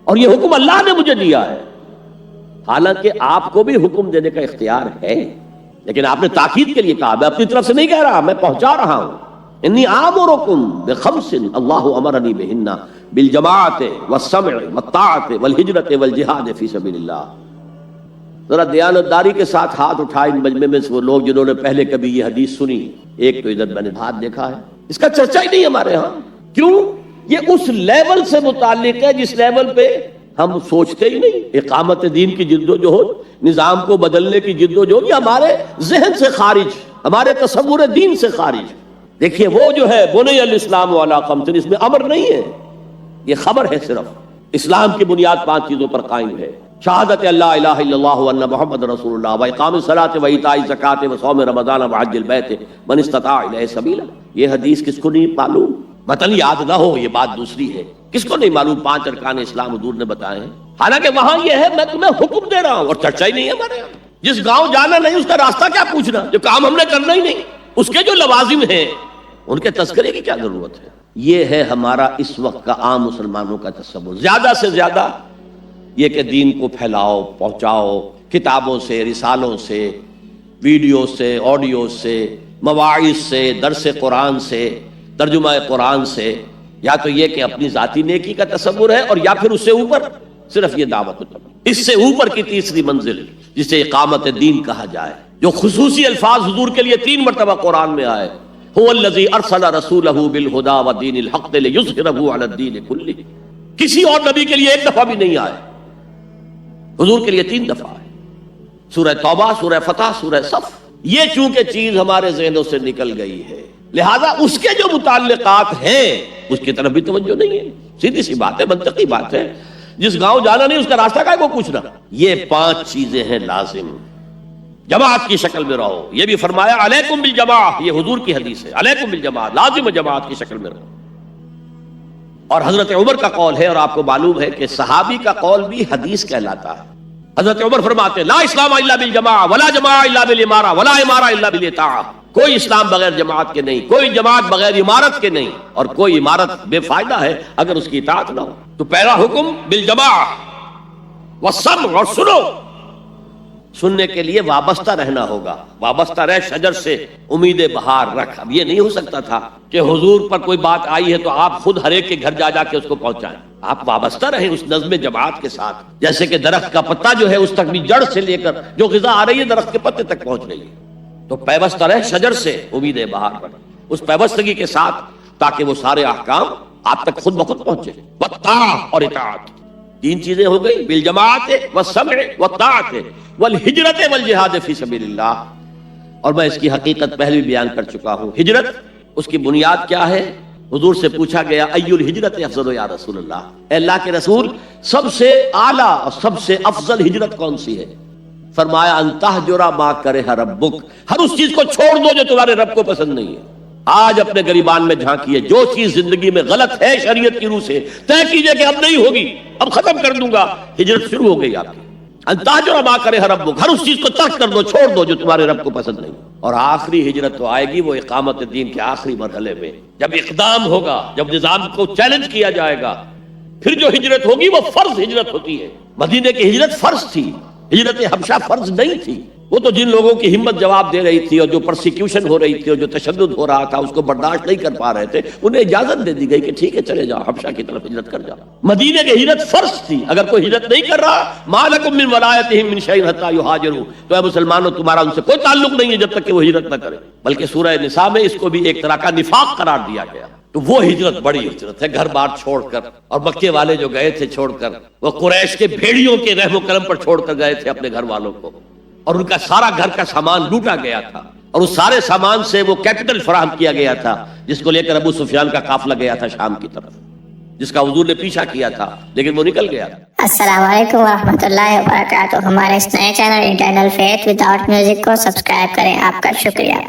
اور یہ حکم اللہ نے مجھے دیا ہے۔ حالانکہ آپ کو بھی حکم دینے کا اختیار ہے، لیکن آپ نے تاکید کے لیے کہا، میں اپنی طرف سے نہیں کہہ رہا، میں پہنچا رہا ہوں۔ انی آمرکم بخمس اللہ امرنی بہن بالجماعت والسمع والطاعت والہجرت والجہاد فی سبیل اللہ۔ ذرا دیانتداری کے ساتھ ہاتھ اٹھائے ان مجمع میں سے وہ لوگ جنہوں نے پہلے کبھی یہ حدیث سنی۔ ایک تو ادھر میں نے ہاتھ دیکھا ہے، اس کا چرچا ہی نہیں ہمارے ہاں۔ کیوں؟ یہ اس لیول سے متعلق ہے جس لیول پہ ہم سوچتے ہی نہیں۔ اقامت دین کی جد و جہد، نظام کو بدلنے کی جد و جہد، یہ ہمارے ذہن سے خارج، ہمارے تصور دین سے خارج۔ دیکھیے وہ جو ہے بنی الاسلام علی خمس، اس میں امر نہیں ہے، یہ خبر ہے صرف۔ اسلام کی بنیاد 5 چیزوں پر قائم ہے، شہادت اللہ الہ الا اللہ وان محمد رسول اللہ واقام الصلاۃ وایتاء الزکوٰۃ وصوم رمضان وحج البیت من استطاع الیہ سبیلا۔ یہ حدیث کس کو نہیں معلوم؟ متن یاد نہ ہو یہ بات دوسری ہے، کس کو نہیں معلوم 5 ارکان اسلام حضور نے بتائے ہیں؟ حالانکہ وہاں یہ ہے میں تمہیں حکم دے رہا ہوں، اور چرچا ہی نہیں ہے ہمارے یہاں۔ جس گاؤں جانا نہیں اس کا راستہ کیا پوچھنا، جو کام ہم نے کرنا ہی نہیں، اس کے جو لوازم ہیں ان کے تذکرے کی کیا ضرورت ہے؟ یہ ہے ہمارا اس وقت کا عام مسلمانوں کا تصور۔ زیادہ سے زیادہ یہ کہ دین کو پھیلاؤ، پہنچاؤ، کتابوں سے، رسالوں سے، ویڈیو سے، آڈیو سے، مواعظ سے، درس قرآن سے، ترجمہ قرآن سے، یا تو یہ کہ اپنی ذاتی نیکی کا تصور ہے، اور یا پھر اس سے اوپر صرف یہ دعوت و تبلیغ۔ اس سے اوپر کی تیسری منزل جسے اقامت دین کہا جائے، جو خصوصی الفاظ حضور کے لیے 3 مرتبہ قرآن میں آئے، هو الذی ارسل رسولہ بالہدی ودین الحق لیظہرہ علی الدین کلہ۔ کسی اور نبی کے لیے 1 دفعہ بھی نہیں آئے، حضور کے لیے 3 دفعہ ہے۔ سورہ توبہ، سورہ فتح، سورہ صف۔ یہ چونکہ چیز ہمارے ذہنوں سے نکل گئی ہے، لہذا اس کے جو متعلقات ہیں اس کی طرف بھی توجہ نہیں ہے۔ سیدھی سی بات ہے، منطقی بات ہے، جس گاؤں جانا نہیں اس کا راستہ کا کو پوچھنا۔ یہ 5 چیزیں ہیں لازم، جماعت کی شکل میں رہو۔ یہ بھی فرمایا علیکم بالجماعۃ، یہ حضور کی حدیث ہے، علیکم بالجماعۃ، لازم جماعت کی شکل میں رہو۔ اور حضرت عمر کا قول ہے، اور آپ کو معلوم ہے کہ صحابی کا قول بھی حدیث کہلاتا ہے۔ حضرت عمر فرماتے ہیں لا اسلام الا بالجماعۃ ولا جماعۃ الا بالامارہ ولا امارہ الا بالاطاعہ۔ کوئی اسلام بغیر جماعت کے نہیں، کوئی جماعت بغیر عمارت کے نہیں، اور کوئی عمارت بے فائدہ ہے اگر اس کی اطاعت نہ ہو۔ تو پہلا حکم بالجماعۃ والسمع، اور سنو، سننے کے لیے وابستہ رہنا ہوگا. وابستہ رہ شجر سے امید بہار رکھ. اب یہ نہیں ہو سکتا تھا کہ حضور پر کوئی بات آئی ہے تو آپ خود ہر ایک کے گھر جا کے اس کو پہنچائیں. آپ وابستہ رہیں اس نظم جماعت کے ساتھ. جیسے کہ درخت کا پتا جو ہے اس تک بھی جڑ سے لے کر جو غذا آ رہی ہے درخت کے پتے تک پہنچ رہی ہے. تو پیوستہ رہ شجر سے امید بہار پر، اس پیوستگی کے ساتھ، تاکہ وہ سارے احکام آپ تک خود بخود پہنچے. والطاعہ اور اطاعت، تین چیزیں ہو گئی، بالجماعت والسمع والطاعت والہجرت والجہاد فی سبیل اللہ. اور میں اس کی حقیقت پہلے بھی بیان کر چکا ہوں. ہجرت، اس کی بنیاد کیا ہے؟ حضور سے پوچھا گیا ای الہجرت افضل یا رسول اللہ، اے اللہ کے رسول سب سے اعلیٰ اور سب سے افضل ہجرت کون سی ہے؟ فرمایا ان تہجر ما کرہ ربک، ہر اس چیز کو چھوڑ دو جو تمہارے رب کو پسند نہیں ہے. آج اپنے گریبان میں جھانکیے، جو چیز زندگی میں غلط ہے شریعت کی روح سے طے کیجئے کہ اب نہیں ہوگی، اب ختم کر دوں گا. ہجرت شروع ہو گئی آپ کی. ان تہجر ما کرہ ربک، ہر اس چیز کو ترک کر دو، چھوڑ دو جو تمہارے رب کو پسند نہیں. اور آخری ہجرت تو آئے گی وہ اقامت دین کے آخری مرحلے میں، جب اقدام ہوگا، جب نظام کو چیلنج کیا جائے گا. پھر جو ہجرت ہوگی وہ فرض ہجرت ہوتی ہے. مدینے کی ہجرت فرض تھی، ہجرت حبشہ فرض نہیں تھی. وہ تو جن لوگوں کی ہمت جواب دے رہی تھی اور جو پرسیکیوشن ہو رہی تھی اور جو تشدد ہو رہا تھا اس کو برداشت نہیں کر پا رہے تھے، انہیں اجازت دے دی گئی کہ ٹھیک ہے چلے جاؤ، حبشہ کی طرف ہجرت کر جاؤ. مدینے کی ہجرت فرض تھی. اگر کوئی ہجرت نہیں کر رہا، ما لکم من ولایتہم من شیء حتی یہاجروا، تو اے مسلمانوں تمہارا ان سے کوئی تعلق نہیں ہے جب تک کہ وہ ہجرت نہ کرے. بلکہ سورہ نساء میں اس کو بھی ایک طرح کا نفاق قرار دیا گیا. تو وہ ہجرت بڑی ہجرت ہے، گھر بار چھوڑ کر. اور مکے والے جو گئے تھے چھوڑ کر، وہ قریش کے بھیڑیوں کے رحم و کرم پر چھوڑ کر گئے تھے اپنے گھر والوں کو، اور ان کا سارا گھر کا سامان لوٹا گیا تھا. اور اس سارے سامان سے وہ کیپٹل فراہم کیا گیا تھا جس کو لے کر ابو سفیان کا قافلہ گیا تھا شام کی طرف، جس کا حضور نے پیچھا کیا تھا لیکن وہ نکل گیا. السلام علیکم ورحمۃ اللہ وبرکاتہ. ہمارے اس نئے channel internal faith without music کو سبسکرائب کریں. آپ کا شکریہ.